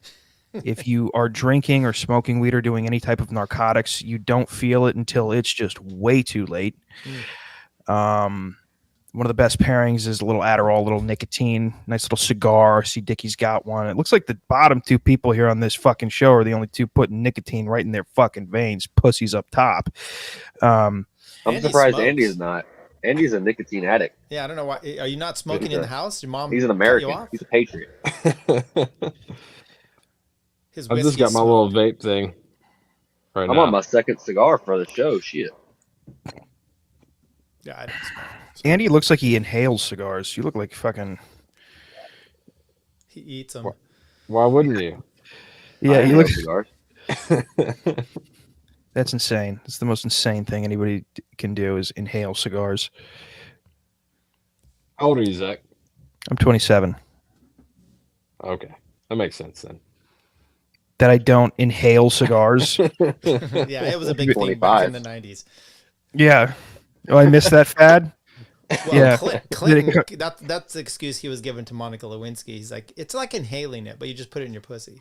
Speaker 10: If you are drinking or smoking weed or doing any type of narcotics, you don't feel it until it's just way too late. One of the best pairings is a little Adderall, a little nicotine, nice little cigar. See, Dickie's got one. It looks like the bottom two people here on this fucking show are the only two putting nicotine right in their fucking veins. Pussies up top.
Speaker 5: I'm surprised
Speaker 6: smokes.
Speaker 5: Andy is not. Andy's a nicotine addict.
Speaker 6: Yeah, I don't know why. Are you not smoking in the house? Your mom?
Speaker 5: He's an
Speaker 6: cut you
Speaker 5: American.
Speaker 6: off?
Speaker 5: He's a patriot.
Speaker 6: His
Speaker 11: I just
Speaker 6: whiskey
Speaker 11: got my
Speaker 6: smoke.
Speaker 11: little vape thing right
Speaker 5: I'm
Speaker 11: now.
Speaker 5: on my second cigar for the show. Shit.
Speaker 6: Yeah, I don't smoke.
Speaker 10: Andy looks like he inhales cigars. You look like fucking.
Speaker 6: He eats them.
Speaker 11: Why wouldn't you?
Speaker 10: Yeah,
Speaker 5: I
Speaker 10: you
Speaker 5: inhale
Speaker 10: look.
Speaker 5: cigars.
Speaker 10: That's insane. It's the most insane thing anybody can do is inhale cigars.
Speaker 11: How old are you, Zach?
Speaker 10: I'm 27.
Speaker 11: Okay, that makes sense then.
Speaker 10: That I don't inhale cigars.
Speaker 6: Yeah, it was a big thing back in the 90s.
Speaker 10: Yeah. Oh, I missed that fad.
Speaker 6: Well,
Speaker 10: Yeah.
Speaker 6: Clinton, that's the excuse he was given to Monica Lewinsky. He's like, it's like inhaling it, but you just put it in your pussy.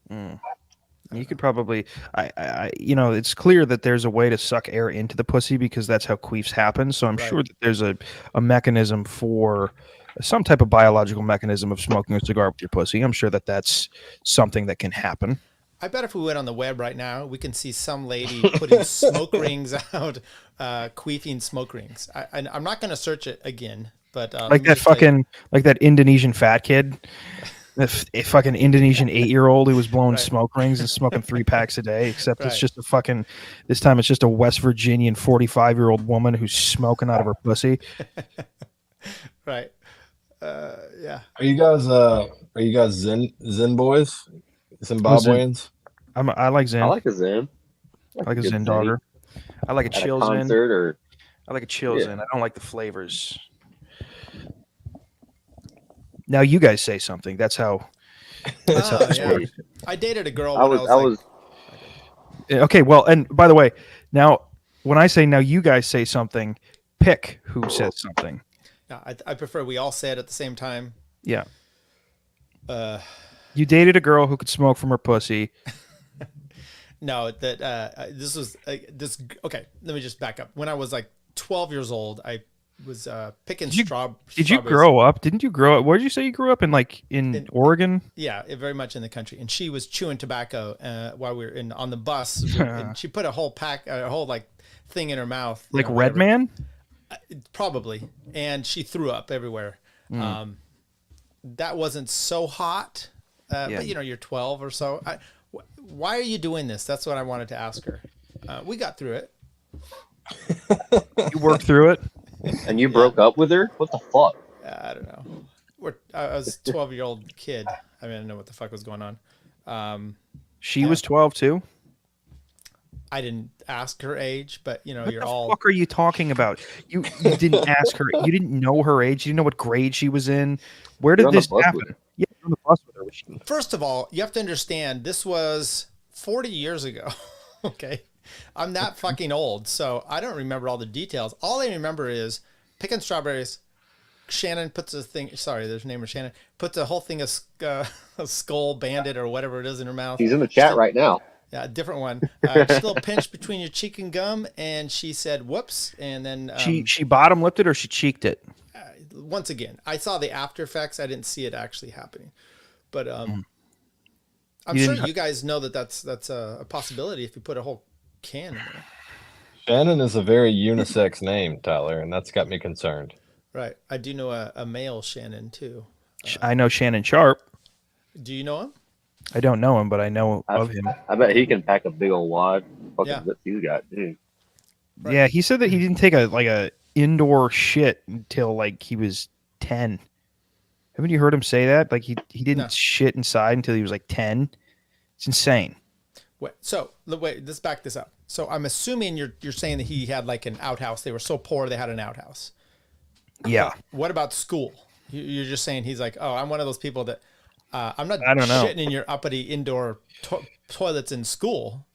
Speaker 10: You could probably, it's clear that there's a way to suck air into the pussy because that's how queefs happen. So I'm sure that there's a mechanism for some type of biological mechanism of smoking a cigar with your pussy. I'm sure that that's something that can happen.
Speaker 6: I bet if we went on the web right now, we can see some lady putting smoke rings out, queefing smoke rings. I'm not going to search it again, but
Speaker 10: Like that Indonesian fat kid. A fucking Indonesian 8-year-old who was blowing smoke rings and smoking 3 packs a day, except it's just this time it's just a West Virginian 45-year-old woman who's smoking out of her pussy.
Speaker 6: Right. Yeah.
Speaker 11: Are you guys Zen boys? Zimbabweans?
Speaker 10: I like Zen.
Speaker 5: I like a Zen.
Speaker 10: I like a
Speaker 5: good
Speaker 10: Zen
Speaker 5: Zen.
Speaker 10: dogger. I like a
Speaker 5: At
Speaker 10: chill
Speaker 5: a
Speaker 10: Zen.
Speaker 5: concert or
Speaker 10: I like a chill
Speaker 5: Yeah.
Speaker 10: Zen. I don't like the flavors. Now you guys say something. That's how this
Speaker 6: yeah.
Speaker 10: works.
Speaker 6: I dated a girl
Speaker 5: I
Speaker 6: when
Speaker 5: was
Speaker 10: Okay, well, and by the way, now when I say now you guys say something, pick who says something.
Speaker 6: I prefer we all say it at the same time.
Speaker 10: Yeah.
Speaker 6: Uh,
Speaker 10: You dated a girl who could smoke from her pussy.
Speaker 6: No, that this was this. Okay, let me just back up. When I was like 12 years old, I was picking strawberries.
Speaker 10: Did you grow up? Didn't you grow up? Where did you say you grew up in? Like in Oregon?
Speaker 6: Yeah, very much in the country. And she was chewing tobacco while we were on the bus. And she put a whole like thing in her mouth.
Speaker 10: Like Red Man?
Speaker 6: Probably. And she threw up everywhere. That wasn't so hot. But you're 12 or so. Why are you doing this? That's what I wanted to ask her. We got through it.
Speaker 10: You worked through it?
Speaker 5: And you broke up with her? What the fuck?
Speaker 6: I don't know. I was a 12-year-old kid. I didn't know what the fuck was going on.
Speaker 10: She was 12 too?
Speaker 6: I didn't ask her age, but you're
Speaker 10: What the
Speaker 6: all.
Speaker 10: fuck are you talking about? You didn't ask her. You didn't know her age. You didn't know what grade she was in. Where did this happen? Yeah, on the bus with her.
Speaker 6: First of all, you have to understand this was 40 years ago. Okay, I'm that fucking old, so I don't remember all the details. All I remember is picking strawberries. Shannon puts a thing. Sorry, there's a name of Shannon. Puts a whole thing of a Skull Bandit or whatever it is in her mouth.
Speaker 5: He's in the chat right now.
Speaker 6: Yeah, a different one. Just a little pinch between your cheek and gum, and she said, "Whoops!" And then
Speaker 10: she bottom lipped it or she cheeked it.
Speaker 6: Once again, I saw the after effects. I didn't see it actually happening, but I'm sure you guys know that that's a possibility if you put a whole can in there.
Speaker 11: Shannon is a very unisex name, Tyler, and that's got me concerned.
Speaker 6: Right. I do know a male Shannon too.
Speaker 10: I know Shannon Sharp.
Speaker 6: Do you know him?
Speaker 10: I don't know him, but I know of him.
Speaker 5: I bet he can pack a big old wad. Fucking
Speaker 6: Yeah.
Speaker 5: guts he's got, dude.
Speaker 6: Right.
Speaker 10: Yeah, he said that he didn't take a indoor shit until like he was 10. Haven't you heard him say that? Like he didn't
Speaker 6: No.
Speaker 10: shit inside until he was like 10. It's insane.
Speaker 6: Let's back this up. So I'm assuming you're saying that he had like an outhouse. They were so poor they had an outhouse.
Speaker 10: Yeah.
Speaker 6: What about school? You're just saying he's like, oh, I'm one of those people that I'm not
Speaker 10: I don't know.
Speaker 6: shitting in your uppity indoor toilets in school.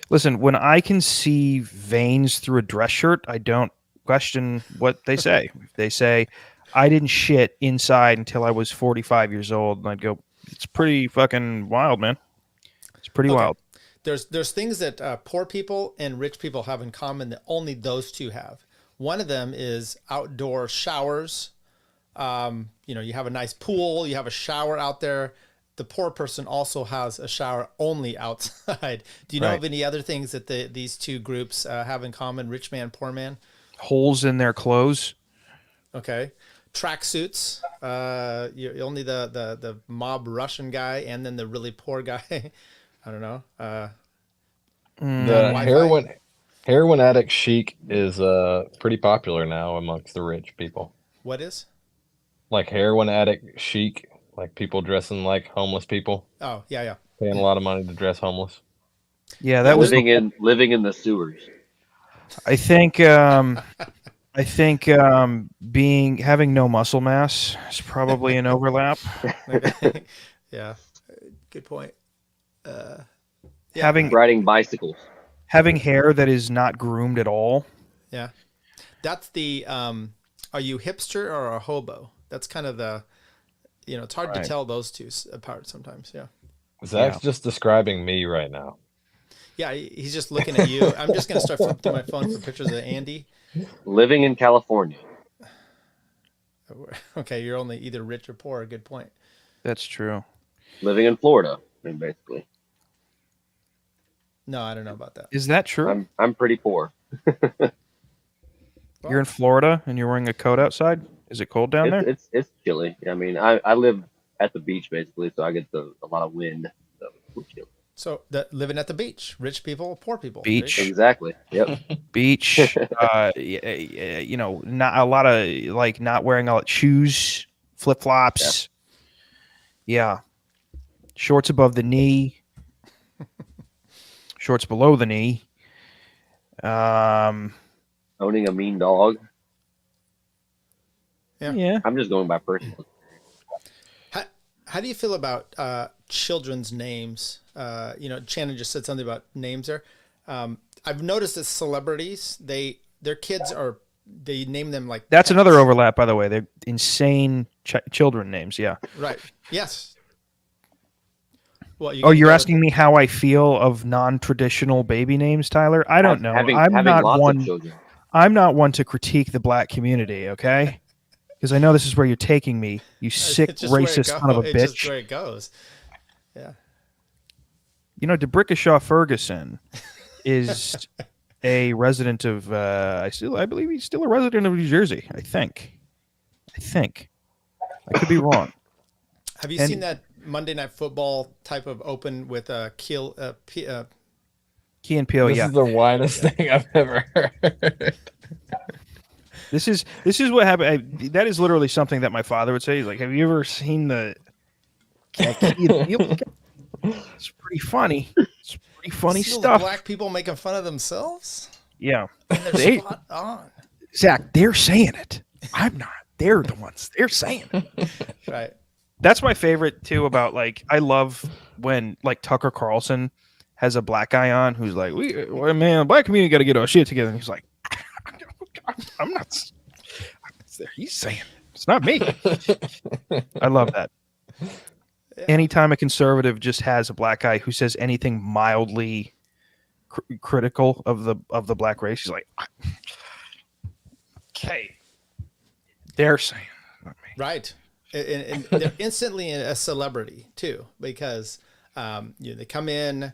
Speaker 10: Listen, when I can see veins through a dress shirt, I don't question what they say. If they say, I didn't shit inside until I was 45 years old, and I'd go, it's pretty fucking wild, man. It's pretty wild.
Speaker 6: There's things that poor people and rich people have in common that only those two have. One of them is outdoor showers. You have a nice pool, you have a shower out there. The poor person also has a shower only outside. Do you know of any other things that these two groups have in common, rich man, poor man?
Speaker 10: Holes in their clothes.
Speaker 6: Okay. Tracksuits. You're only the mob Russian guy and then the really poor guy. I don't know.
Speaker 11: The heroin addict chic is pretty popular now amongst the rich people.
Speaker 6: What is?
Speaker 11: Like heroin addict chic, like people dressing like homeless people.
Speaker 6: Oh, yeah.
Speaker 11: Paying a lot of money to dress homeless.
Speaker 10: Yeah, that was
Speaker 5: living in the sewers.
Speaker 10: I think having no muscle mass is probably an overlap.
Speaker 6: Yeah, good point.
Speaker 10: Having
Speaker 5: riding bicycles,
Speaker 10: having hair that is not groomed at all.
Speaker 6: Yeah, that's the. Are you hipster or a hobo? That's kind of the. It's hard to tell those two apart sometimes. Yeah.
Speaker 11: Zach's just describing me right now.
Speaker 6: Yeah, he's just looking at you. I'm just gonna start flipping through my phone for pictures of Andy.
Speaker 5: Living in California.
Speaker 6: Okay, you're only either rich or poor. Good point.
Speaker 10: That's true.
Speaker 5: Living in Florida, basically.
Speaker 6: No, I don't know about that.
Speaker 10: Is that true?
Speaker 5: I'm pretty poor.
Speaker 10: You're in Florida and you're wearing a coat outside? Is it cold down there?
Speaker 5: It's chilly. I mean, I live at the beach basically, so I get a lot of wind. So it's chilly.
Speaker 6: So living at the beach, rich people, poor people.
Speaker 10: Beach.
Speaker 6: Right?
Speaker 5: Exactly. Yep.
Speaker 10: Beach. Not a lot of like not wearing all shoes, flip flops. Yeah. Shorts above the knee. Shorts below the knee.
Speaker 5: Owning a mean dog.
Speaker 6: Yeah.
Speaker 5: I'm just going by personal.
Speaker 6: How do you feel about children's names? Shannon just said something about names there. I've noticed that celebrities, their kids they name them like
Speaker 10: That's
Speaker 6: pets.
Speaker 10: another overlap, by the way. They're insane children names. Yeah.
Speaker 6: Right. Yes. Well,
Speaker 10: you're asking me how I feel of non-traditional baby names, Tyler? I don't know. I'm not one to critique the black community, okay? Because I know this is where you're taking me, you sick, racist son of a bitch.
Speaker 6: It's just where it goes. Yeah.
Speaker 10: DeBrickashaw Ferguson is a resident of, I believe he's still a resident of New Jersey, I think. I could be wrong.
Speaker 6: Have you seen that Monday Night Football type of open with Key and Peele?
Speaker 11: This is the widest thing I've ever heard.
Speaker 10: This is what happened. That is literally something that my father would say. He's like, "Have you ever seen the?" It's pretty funny. It's pretty funny stuff.
Speaker 6: Black people making fun of themselves.
Speaker 10: Yeah,
Speaker 6: and they're spot on.
Speaker 10: Zach, they're saying it. I'm not. They're the ones. They're saying it.
Speaker 6: Right.
Speaker 10: That's my favorite too. About I love when Tucker Carlson has a black guy on who's like, "Man, the black community got to get our shit together." And he's like, I'm not. He's saying it's not me. I love that. Yeah. Anytime a conservative just has a black guy who says anything mildly critical of the black race, he's like, okay, they're saying not me.
Speaker 6: Right, and they're instantly a celebrity too because they come in.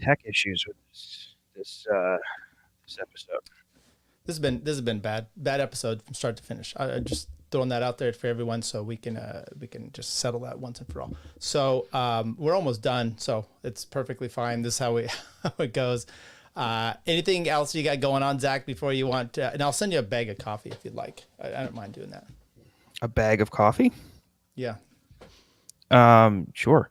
Speaker 10: tech issues with this episode.
Speaker 6: This has been bad episode from start to finish. I just throwing that out there for everyone so we can just settle that once and for all. So we're almost done, so it's perfectly fine. This is how it goes. Anything else you got going on, Zach, before you want and I'll send you a bag of coffee if you'd like. I don't mind doing that.
Speaker 10: A bag of coffee?
Speaker 6: Yeah.
Speaker 10: Sure.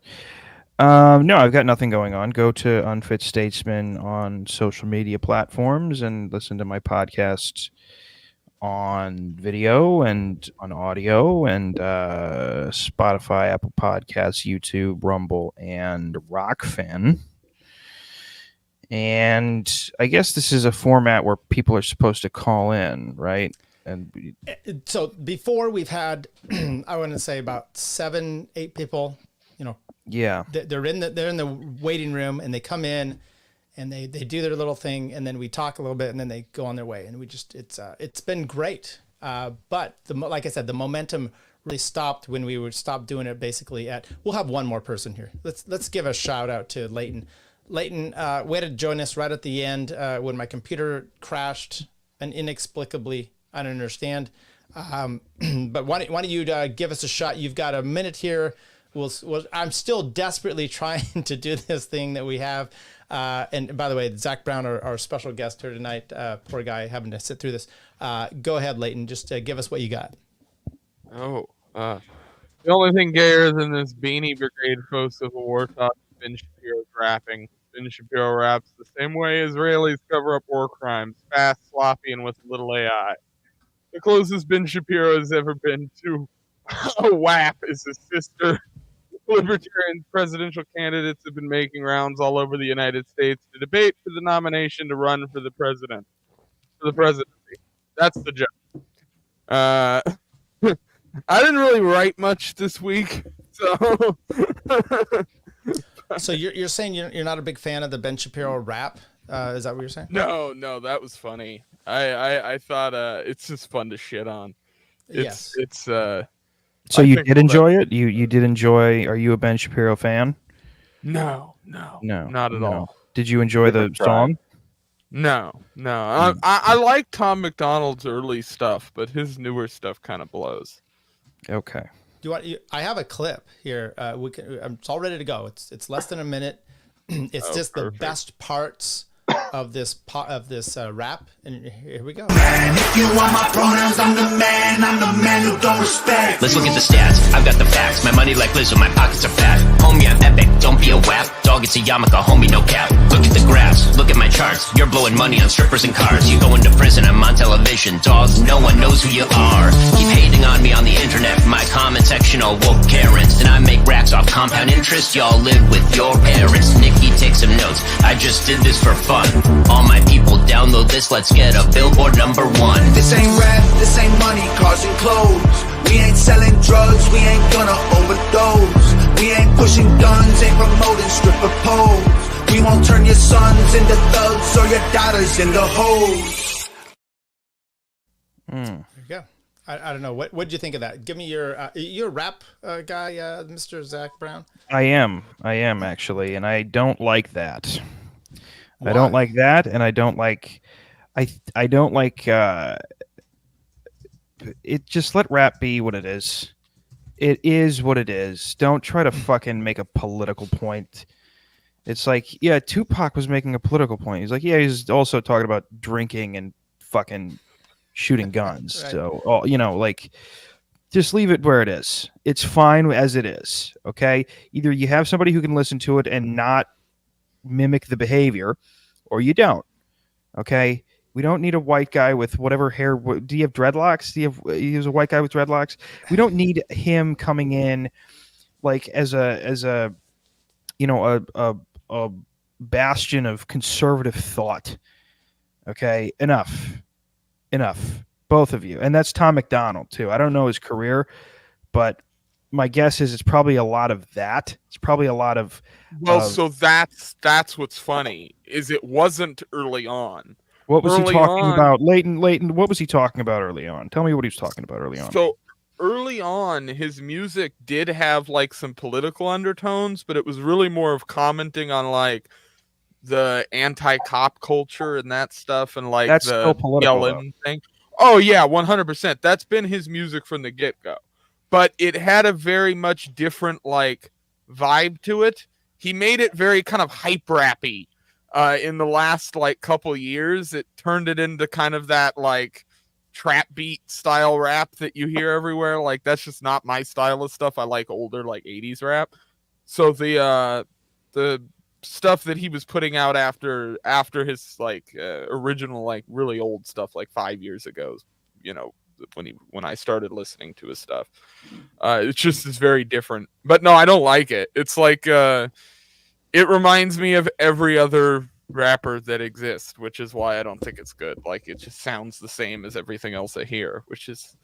Speaker 10: No, I've got nothing going on. Go to Unfit Statesman on social media platforms and listen to my podcast on video and on audio and Spotify, Apple Podcasts, YouTube, Rumble, and Rockfin. And I guess this is a format where people are supposed to call in, right? And
Speaker 6: so before we've had, I want to say about 7-8 people,
Speaker 10: yeah,
Speaker 6: they're in the waiting room and they come in and they do their little thing and then we talk a little bit and then they go on their way and we just it's been great. But like I said, the momentum really stopped when we stopped doing it. Basically, we'll have one more person here. Let's give a shout out to Leighton. Leighton, way to join us right at the end when my computer crashed and inexplicably. I don't understand. But why don't you give us a shot? You've got a minute here. I'm still desperately trying to do this thing that we have. And by the way, Zach Brown, our special guest here tonight, poor guy having to sit through this. Go ahead, Leighton. Just give us what you got.
Speaker 12: The only thing gayer than this Beanie Brigade post of a war talk is Ben Shapiro's rapping. Ben Shapiro raps the same way Israelis cover up war crimes, fast, sloppy, and with little AI. The closest Ben Shapiro has ever been to a WAP is his sister. Libertarian presidential candidates have been making rounds all over the United States to debate for the nomination to run for the presidency. That's the joke. I didn't really write much this week, so.
Speaker 6: So you're saying you're not a big fan of the Ben Shapiro rap? Is that what you're saying?
Speaker 12: No, that was funny. I thought it's just fun to shit on.
Speaker 10: So you did enjoy it? You did enjoy? Are you a Ben Shapiro fan?
Speaker 12: No, not at all.
Speaker 10: Did you enjoy the song?
Speaker 12: No. I like Tom McDonald's early stuff, but his newer stuff kind of blows.
Speaker 10: Okay.
Speaker 6: I have a clip here. It's all ready to go. It's less than a minute. It's just perfect. The best parts of this rap, and here we go.
Speaker 13: Man, if you want my pronouns, I'm the man who don't respect.
Speaker 14: Let's look at the stats, I've got the facts. My money like Lizzo, my pockets are fat. Homie, I'm epic, don't be a wap. Dog, it's a yarmulke, homie, no cap. Look at the graphs, look at my charts. You're blowing money on strippers and cars. You going to prison, I'm on television. Dogs, no one knows who you are. Keep hating on me on the internet. My comment section all woke Karens. And I make racks off compound interest. Y'all live with your parents. Nikki, take some notes, I just did this for fun. All my people download this, let's get a billboard #1.
Speaker 13: This ain't rap, this ain't money, cars and clothes. We ain't selling drugs, we ain't gonna overdose. We ain't pushing guns, ain't promoting stripper poles. We won't turn your sons into thugs or your daughters into hoes.
Speaker 6: There you go. I don't know. What'd you think of that? Give me you're a rap guy, Mr. Zach Brown?
Speaker 10: I am actually, and I don't like that.
Speaker 6: Why?
Speaker 10: I don't like that, and I don't like it. Just let rap be what it is. It is what it is. Don't try to fucking make a political point. It's like, yeah, Tupac was making a political point. He's like, yeah, he's also talking about drinking and fucking shooting guns. Right. So, like, just leave it where it is. It's fine as it is. Okay. Either you have somebody who can listen to it and not mimic the behavior, or you don't. Okay. We don't need a white guy with whatever hair. Do you have dreadlocks? He's a white guy with dreadlocks. We don't need him coming in like as a bastion of conservative thought. Okay. Enough. Both of you. And that's Tom McDonald too. I don't know his career, but my guess is it's probably a lot of that. It's probably a lot of.
Speaker 12: Well, so that's what's funny is it wasn't early on.
Speaker 10: What was he talking about? Leighton, what was he talking about early on? Tell me what he was talking about early on.
Speaker 12: So early on, his music did have like some political undertones, but it was really more of commenting on like the anti-cop culture and that stuff, and like
Speaker 10: That's so
Speaker 12: the
Speaker 10: political,
Speaker 12: yelling thing. Oh yeah, 100%. That's been his music from the get-go. But it had a very much different like vibe to it. He made it very kind of hype rappy. In the last like couple years, it turned it into kind of that like trap beat style rap that you hear everywhere. Like that's just not my style of stuff. I like older like 80s rap. So the stuff that he was putting out after his like original like really old stuff like 5 years ago, you know, when I started listening to his stuff, it's just is very different. But no, I don't like it. It's like it reminds me of every other rapper that exists, which is why I don't think it's good. Like it just sounds the same as everything else I hear, which is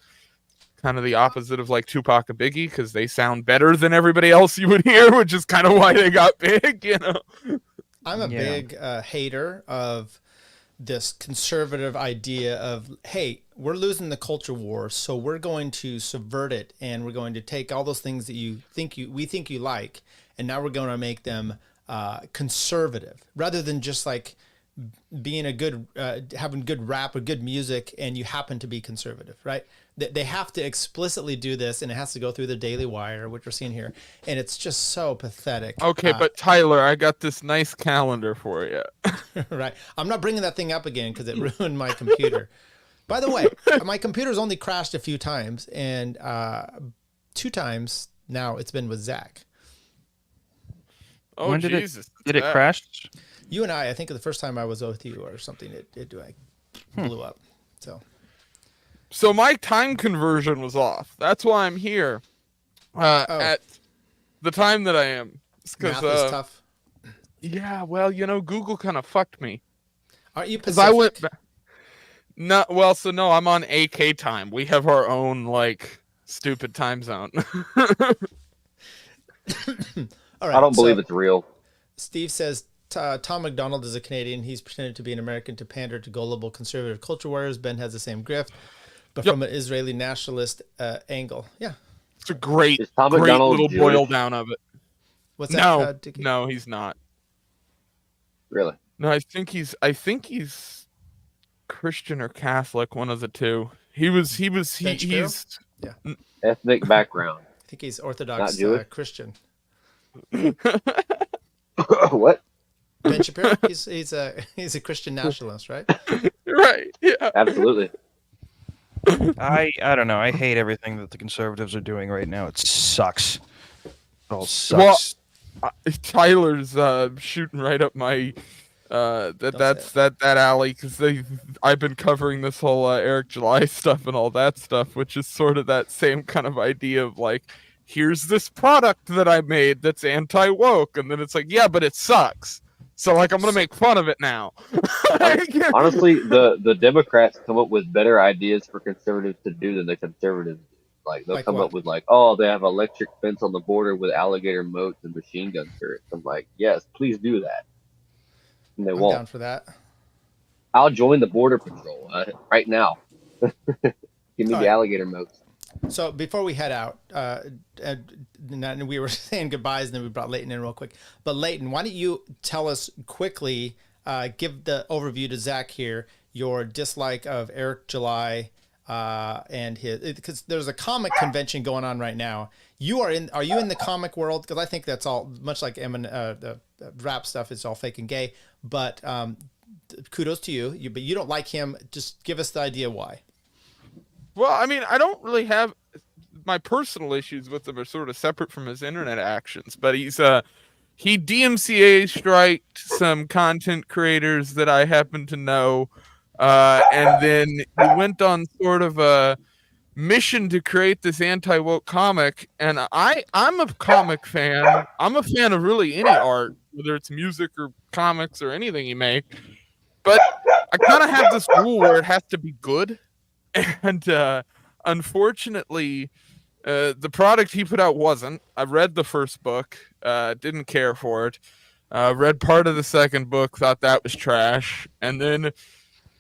Speaker 12: kind of the opposite of like Tupac and Biggie, because they sound better than everybody else you would hear, which is kind of why they got big, you know.
Speaker 6: I'm a big hater of this conservative idea of, hey, we're losing the culture war, so we're going to subvert it, and we're going to take all those things that we think you like, and now we're going to make them conservative, rather than just like being a good having good rap or good music and you happen to be conservative, right? They have to explicitly do this, and it has to go through the Daily Wire, which we're seeing here, and it's just so pathetic.
Speaker 12: Okay, but Tyler, I got this nice calendar for you.
Speaker 6: Right, I'm not bringing that thing up again because it ruined my computer. By the way, my computer's only crashed a few times, and 2 times now it's been with Zach.
Speaker 12: Oh,
Speaker 10: when
Speaker 12: Jesus.
Speaker 10: Did it crash?
Speaker 6: You and I think the first time I was with you or something, it blew up.
Speaker 12: So my time conversion was off. That's why I'm here at the time that I am.
Speaker 6: Math is tough.
Speaker 12: Yeah, well, you know, Google kind of fucked me.
Speaker 6: Aren't you
Speaker 12: Because
Speaker 6: Pacific?
Speaker 12: I went no, well, so no, I'm on AK time. We have our own like stupid time zone.
Speaker 6: All right,
Speaker 5: I don't believe it's real.
Speaker 6: Steve says Tom McDonald is a Canadian. He's pretended to be an American to pander to gullible conservative culture warriors. Ben has the same grift, but from an Israeli nationalist angle. Yeah.
Speaker 12: It's a great
Speaker 5: McDonald
Speaker 12: little
Speaker 5: Jewish?
Speaker 12: boil down of it.
Speaker 6: What's that?
Speaker 12: No, he's not.
Speaker 5: Really?
Speaker 12: No, I think he's Christian or Catholic, one of the two. He's
Speaker 6: yeah.
Speaker 5: Ethnic background.
Speaker 6: I think he's Orthodox Christian.
Speaker 5: What?
Speaker 6: Ben Shapiro? He's a Christian nationalist, right?
Speaker 12: Right. Yeah.
Speaker 5: Absolutely.
Speaker 10: I don't know. I hate everything that the conservatives are doing right now. It sucks. It all sucks.
Speaker 12: Well, Tyler's shooting right up my that alley, because I've been covering this whole Eric July stuff and all that stuff, which is sort of that same kind of idea of like, here's this product that I made that's anti-woke, and then it's like, yeah, but it sucks. So like, I'm gonna make fun of it now.
Speaker 5: Honestly, the Democrats come up with better ideas for conservatives to do than the conservatives do. Like they'll come up with like, oh, they have electric fence on the border with alligator moats and machine gun turrets. I'm like, yes, please do that. And they won't.
Speaker 6: Down for that.
Speaker 5: I'll join the border patrol right now. Give me the alligator moats.
Speaker 6: So before we head out, and we were saying goodbyes, and then we brought Leighton in real quick. But Leighton, why don't you tell us quickly, give the overview to Zach here, your dislike of Eric July and his, because there's a comic convention going on right now. Are you in the comic world? Because I think that's all much like the rap stuff. It's all fake and gay. But kudos to you. But you don't like him. Just give us the idea why.
Speaker 12: Well, I mean, I don't really have my personal issues with him are sort of separate from his internet actions, but he DMCA striked some content creators that I happen to know, and then he went on sort of a mission to create this anti-woke comic, and I'm a comic fan. I'm a fan of really any art, whether it's music or comics or anything you make, but I kind of have this rule where it has to be good. And unfortunately, the product he put out wasn't. I read the first book, didn't care for it. Read part of the second book, thought that was trash. And then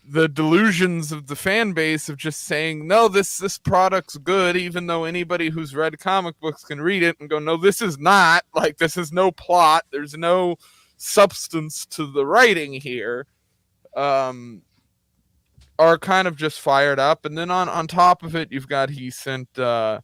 Speaker 12: the delusions of the fan base of just saying, no, this product's good, even though anybody who's read comic books can read it and go, no, this is not. Like, this is no plot. There's no substance to the writing here, are kind of just fired up. And then on top of it, you've got he sent a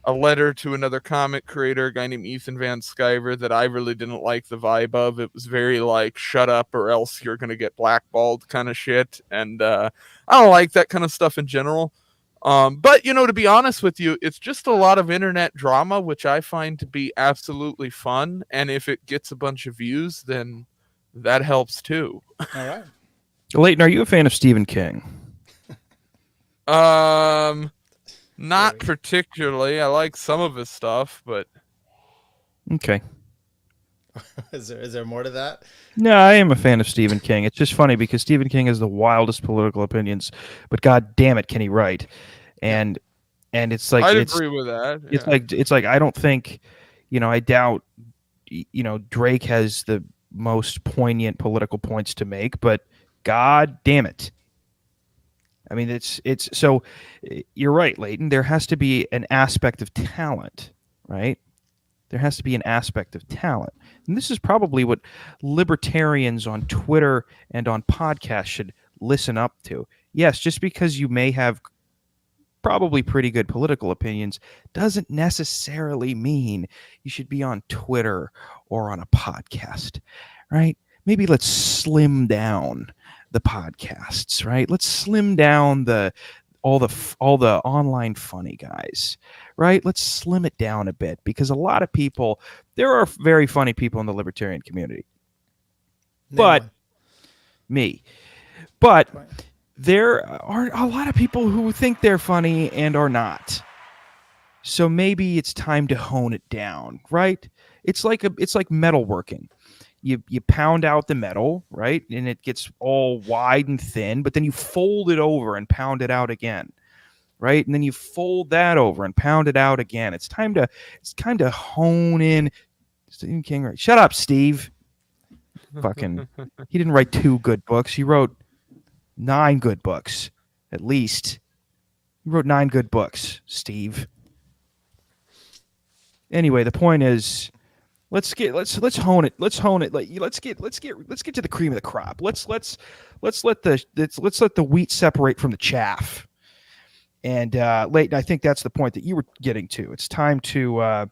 Speaker 12: letter to another comic creator, a guy named Ethan Van Sciver, that I really didn't like the vibe of. It was very like, shut up or else you're going to get blackballed kind of shit. And I don't like that kind of stuff in general. But, you know, to be honest with you, it's just a lot of internet drama, which I find to be absolutely fun. And if it gets a bunch of views, then that helps too.
Speaker 6: All right.
Speaker 10: Leighton, are you a fan of Stephen King?
Speaker 12: Not particularly. I like some of his stuff, but
Speaker 10: Okay.
Speaker 6: Is there more to that?
Speaker 10: No, I am a fan of Stephen King. It's just funny because Stephen King has the wildest political opinions, but god damn it, can he write? And it's like
Speaker 12: I'd agree with that.
Speaker 10: It's like I don't think, I doubt, Drake has the most poignant political points to make, but god damn it. I mean, it's so you're right, Leighton. There has to be an aspect of talent, right? There has to be an aspect of talent. And this is probably what libertarians on Twitter and on podcasts should listen up to. Yes, just because you may have probably pretty good political opinions doesn't necessarily mean you should be on Twitter or on a podcast, right? Maybe let's slim down the podcasts, right? Let's slim down all the online funny guys, right? Let's slim it down a bit because a lot of people, there are very funny people in the libertarian community, but there are a lot of people who think they're funny and are not. So maybe it's time to hone it down, right? It's like metalworking. You pound out the metal, right? And it gets all wide and thin, but then you fold it over and pound it out again, right? And then you fold that over and pound it out again. It's time to hone in. Stephen King, right? Shut up, Steve. Fucking, he didn't write 2 good books. He wrote 9 good books, at least. He wrote 9 good books, Steve. Anyway, the point is, let's hone it. Let's hone it. Let's get to the cream of the crop. Let's let the wheat separate from the chaff. And Leighton, I think that's the point that you were getting to. It's time to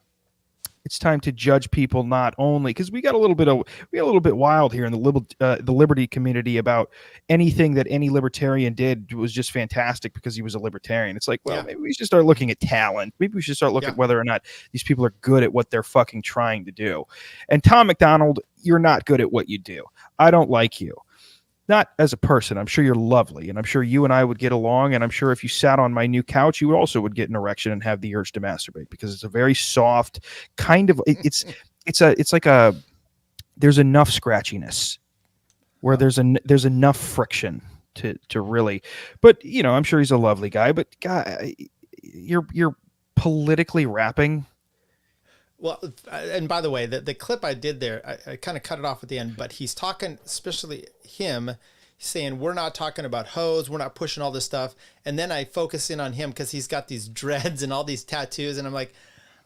Speaker 10: judge people not only because we got a little bit wild here in the liberty community about anything that any libertarian did was just fantastic because he was a libertarian. It's like, well, maybe we should start looking at talent. Maybe we should start looking at whether or not these people are good at what they're fucking trying to do. And Tom McDonald, you're not good at what you do. I don't like you. Not as a person. I'm sure you're lovely, and I'm sure you and I would get along, and I'm sure if you sat on my new couch, you also would get an erection and have the urge to masturbate because it's a very soft kind of. It's like there's enough scratchiness where there's enough friction to really. But I'm sure he's a lovely guy. But God, you're politically rapping.
Speaker 6: Well, and by the way, the clip I did there, I kind of cut it off at the end, but he's talking, especially him, saying, we're not talking about hoes, we're not pushing all this stuff. And then I focus in on him because he's got these dreads and all these tattoos. And I'm like,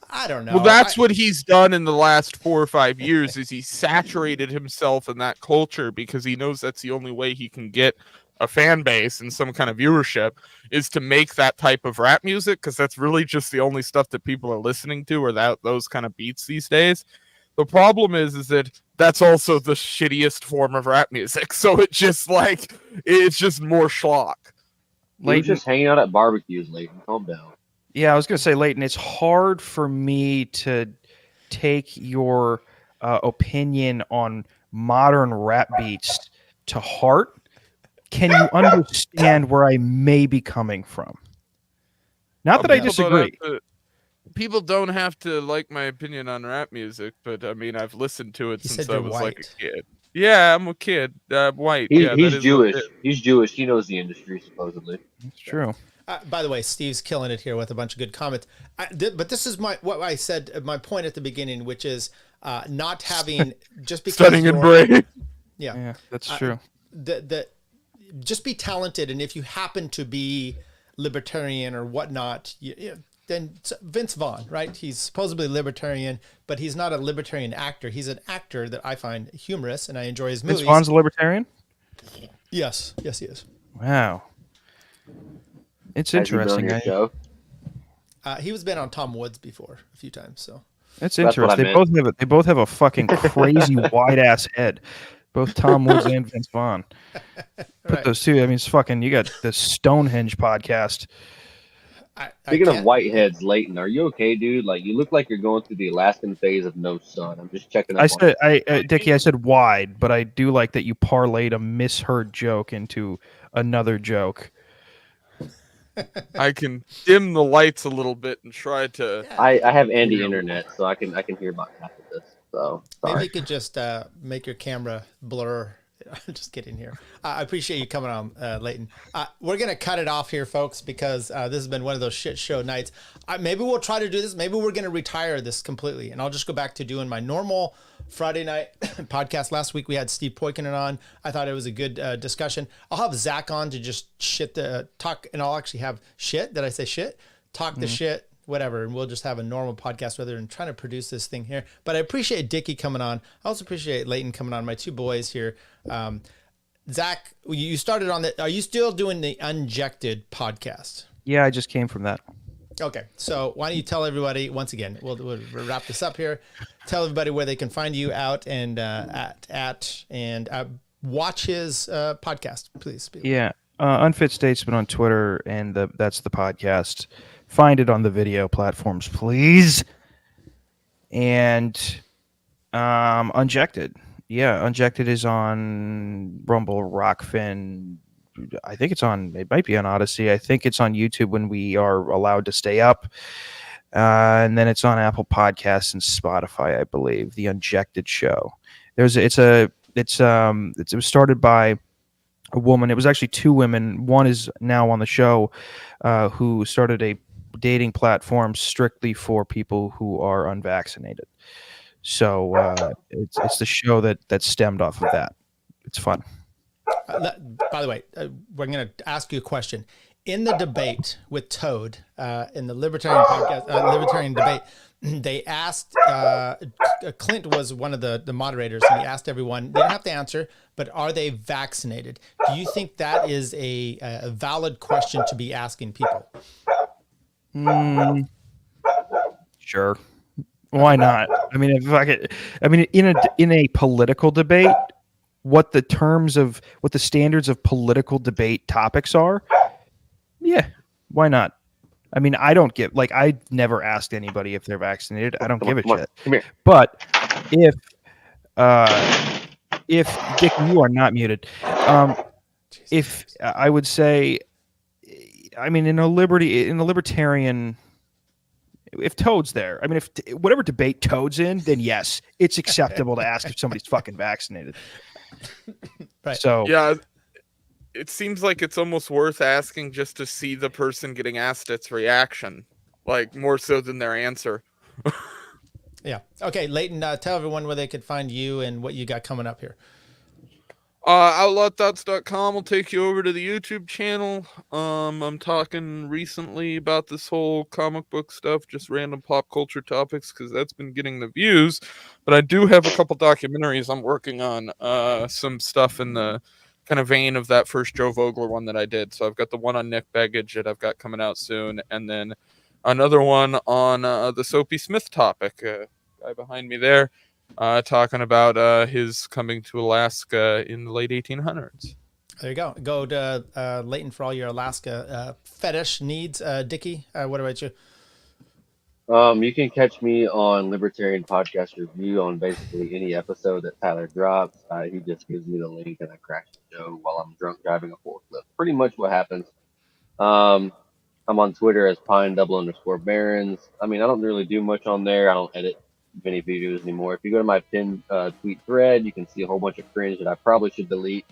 Speaker 6: I don't know.
Speaker 12: Well, that's what he's done in the last 4 or 5 years is he saturated himself in that culture because he knows that's the only way he can get a fan base and some kind of viewership is to make that type of rap music because that's really just the only stuff that people are listening to or those kind of beats these days. The problem is that that's also the shittiest form of rap music. So it's just more schlock.
Speaker 5: You're just hanging out at barbecues, Leighton. Calm down.
Speaker 10: Yeah, I was going to say, Leighton, it's hard for me to take your opinion on modern rap beats to heart. Can you understand where I may be coming from? Not that I disagree.
Speaker 12: People don't have to like my opinion on rap music, but I mean, I've listened to it since I was like a kid. Yeah, I'm a kid. White.
Speaker 5: He's Jewish. He's Jewish. He knows the industry, supposedly.
Speaker 10: It's true.
Speaker 6: By the way, Steve's killing it here with a bunch of good comments. But this is what I said, my point at the beginning, which is not having just because
Speaker 12: stunning and brave.
Speaker 10: Yeah, that's true.
Speaker 6: Just be talented, and if you happen to be libertarian or whatnot, Vince Vaughn, right? He's supposedly libertarian, but he's not a libertarian actor. He's an actor that I find humorous, and I enjoy his movies.
Speaker 10: Vince Vaughn's a libertarian?
Speaker 6: Yes, he is.
Speaker 10: Wow. It's
Speaker 5: Has he been on
Speaker 10: interesting.
Speaker 5: your show?
Speaker 6: He was been on Tom Woods before a few times, so.
Speaker 10: It's interesting. They both have a fucking crazy wide ass head. Both Tom Woods and Vince Vaughn. Put those two. I mean, it's fucking. You got the Stonehenge podcast.
Speaker 5: Speaking of whiteheads, Leighton, are you okay, dude? Like, you look like you're going through the Alaskan phase of no sun. I'm just checking up
Speaker 10: Dickie, I said wide, but I do like that you parlayed a misheard joke into another joke.
Speaker 12: I can dim the lights a little bit and try to.
Speaker 5: I have Andy internet, so I can hear about half of this. So sorry.
Speaker 6: Maybe you could just make your camera blur. Just kidding here. I appreciate you coming on, Leighton. We're going to cut it off here, folks, because this has been one of those shit show nights. Maybe we'll try to do this. Maybe we're going to retire this completely, and I'll just go back to doing my normal Friday night podcast. Last week we had Steve Poikinen on. I thought it was a good discussion. I'll have Zach on to just talk, and I'll actually have shit. Did I say shit? Talk the shit. Whatever, and we'll just have a normal podcast rather than trying to produce this thing here. But I appreciate Dickie coming on. I also appreciate Leighton coming on, my two boys here. Zach, you started on the. Are you still doing the Unjected podcast?
Speaker 10: Yeah, I just came from that.
Speaker 6: Okay, so why don't you tell everybody once again? We'll wrap this up here. Tell everybody where they can find you out and watch his podcast, please.
Speaker 10: Yeah, Unfit Statesman on Twitter, and that's the podcast. Find it on the video platforms, please. And Unjected. Yeah, Unjected is on Rumble, Rockfin. I think it might be on Odyssey. I think it's on YouTube when we are allowed to stay up. And then it's on Apple Podcasts and Spotify, I believe. The Unjected Show. It was started by a woman. It was actually two women. One is now on the show, who started a dating platform strictly for people who are unvaccinated. So it's the show that stemmed off of that. It's fun.
Speaker 6: By the way, we're going to ask you a question. In the debate with Toad, in the Libertarian podcast, Libertarian debate, they asked, Clint was one of the moderators, and he asked everyone, they don't have to answer, but are they vaccinated? Do you think that is a valid question to be asking people?
Speaker 10: Sure. Why not? I mean, in a political debate, what the standards of political debate topics are, yeah, why not? I mean, I never asked anybody if they're vaccinated. I don't give a shit.
Speaker 5: Come here.
Speaker 10: But if Dick, you are not muted. If I would say, I mean, in a libertarian, if Toad's there, I mean, if whatever debate Toad's in, then yes, it's acceptable to ask if somebody's fucking vaccinated.
Speaker 6: Right.
Speaker 10: So
Speaker 12: yeah, it seems like it's almost worth asking just to see the person getting asked its reaction, like more so than their answer.
Speaker 6: Yeah. Okay, Leighton, tell everyone where they could find you and what you got coming up here.
Speaker 12: Outlawthoughts.com will take you over to the YouTube channel. I'm talking recently about this whole comic book stuff, just random pop culture topics, because that's been getting the views. But I do have a couple documentaries I'm working on, some stuff in the kind of vein of that first Joe Vogler one that I did. So I've got the one on Nick Begich that I've got coming out soon, and then another one on the Soapy Smith topic. Guy behind me there. Talking about his coming to Alaska in the late 1800s.
Speaker 6: There you go. Go to Leighton for all your Alaska fetish needs. Dickie, what about you?
Speaker 5: You can catch me on Libertarian Podcast Review on basically any episode that Tyler drops. He just gives me the link and I crash the show while I'm drunk driving a forklift. Pretty much what happens. I'm on Twitter as Pine_Barons. I mean, I don't really do much on there. I don't edit many videos anymore. If you go to my pinned tweet thread, you can see a whole bunch of cringe that I probably should delete.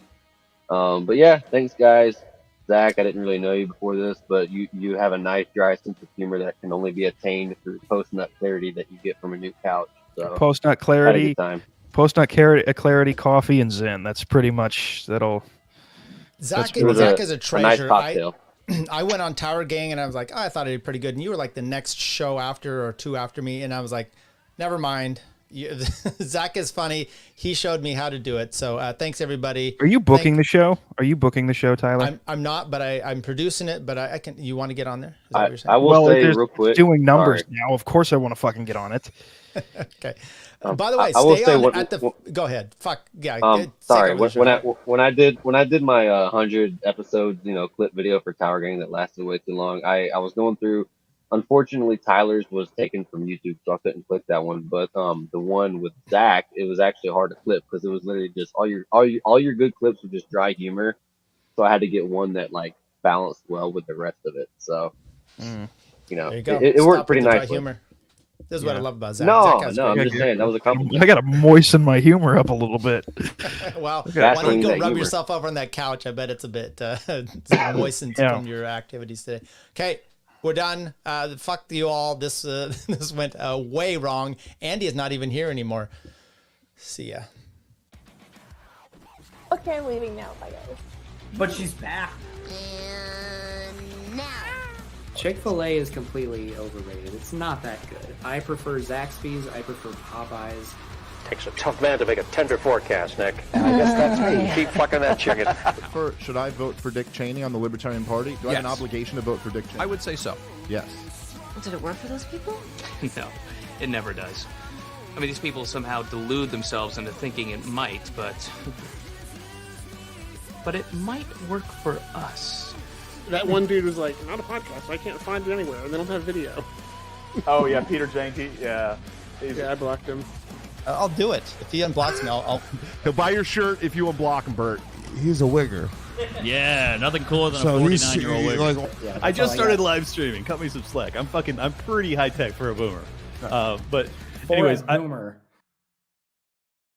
Speaker 5: But yeah, thanks guys. Zach, I didn't really know you before this, but you have a nice dry sense of humor that can only be attained through post-nut clarity that you get from a new couch. So
Speaker 10: post-nut clarity, clarity, coffee, and Zen. That's pretty much that'll.
Speaker 6: Zach is a treasure.
Speaker 5: A nice cocktail.
Speaker 6: I went on Tower Gang and I was like, oh, I thought I did pretty good. And you were like the next show after or two after me. And I was like, never mind. Zach is funny. He showed me how to do it. So thanks everybody.
Speaker 10: Are you booking the show? Are you booking the show, Tyler?
Speaker 6: I'm not, but I'm producing it. But I can. You want to get on there? Is that
Speaker 5: I,
Speaker 6: what you're saying?
Speaker 5: I will say real quick.
Speaker 10: Doing numbers now. Of course, I want to fucking get on it.
Speaker 6: Okay. By the way,
Speaker 5: I will
Speaker 6: stay
Speaker 5: say
Speaker 6: on
Speaker 5: what-
Speaker 6: at the. Go ahead. Fuck yeah.
Speaker 5: Sorry. When I did my 100 episodes, clip video for Tower Gang that lasted way too long, I was going through. Unfortunately, Tyler's was taken from YouTube, so I couldn't click that one. But the one with Zach, it was actually hard to clip because it was literally just all your good clips were just dry humor. So I had to get one that like balanced well with the rest of it. So
Speaker 6: There you go.
Speaker 5: it
Speaker 6: Stop
Speaker 5: worked
Speaker 6: with
Speaker 5: pretty
Speaker 6: the dry
Speaker 5: nicely.
Speaker 6: humor. This is what I love about Zach.
Speaker 5: No,
Speaker 6: Zach has
Speaker 5: I'm
Speaker 6: great
Speaker 5: just saying that was a compliment.
Speaker 10: I gotta moisten my humor up a well,
Speaker 6: Wow.
Speaker 10: Okay.
Speaker 6: Why don't you go
Speaker 5: That
Speaker 6: rub
Speaker 5: humor.
Speaker 6: yourself over on that couch? I bet it's a bit moistened
Speaker 10: Yeah.
Speaker 6: from your activities today. Okay, we're done. Fuck you all. This this went way wrong. Andy is not even here anymore. See ya.
Speaker 15: Okay, I'm leaving now. Bye, guys.
Speaker 7: But she's back.
Speaker 16: Chick-fil-A is completely overrated. It's not that good. I prefer Zaxby's. I prefer Popeyes.
Speaker 17: Takes a tough man to make a tender forecast, Nick. And I guess that's me. Keep fucking that chicken.
Speaker 4: Should I vote for Dick Cheney on the Libertarian Party? Do I have an
Speaker 18: Yes.
Speaker 4: obligation to vote for Dick Cheney?
Speaker 18: I would say so.
Speaker 4: Yes.
Speaker 19: Did it work for those people?
Speaker 20: No, it never does. I mean, these people somehow delude themselves into thinking it might, but it might work for us.
Speaker 21: That one dude was like, not a podcast, I can't find it anywhere, and they don't have video.
Speaker 22: Oh, yeah, Peter Janke, yeah.
Speaker 21: Yeah, I blocked him.
Speaker 6: I'll do it. If he unblocks me, I'll...
Speaker 4: He'll buy your shirt if you unblock him, Bert.
Speaker 23: He's a wigger.
Speaker 24: Yeah, nothing cooler than
Speaker 23: So
Speaker 24: a
Speaker 23: he's-
Speaker 24: 49-year-old wigger.
Speaker 23: like-
Speaker 24: I just started live streaming. Cut me some slack. I'm pretty high tech for a boomer. But
Speaker 7: For
Speaker 24: anyways,
Speaker 7: a boomer.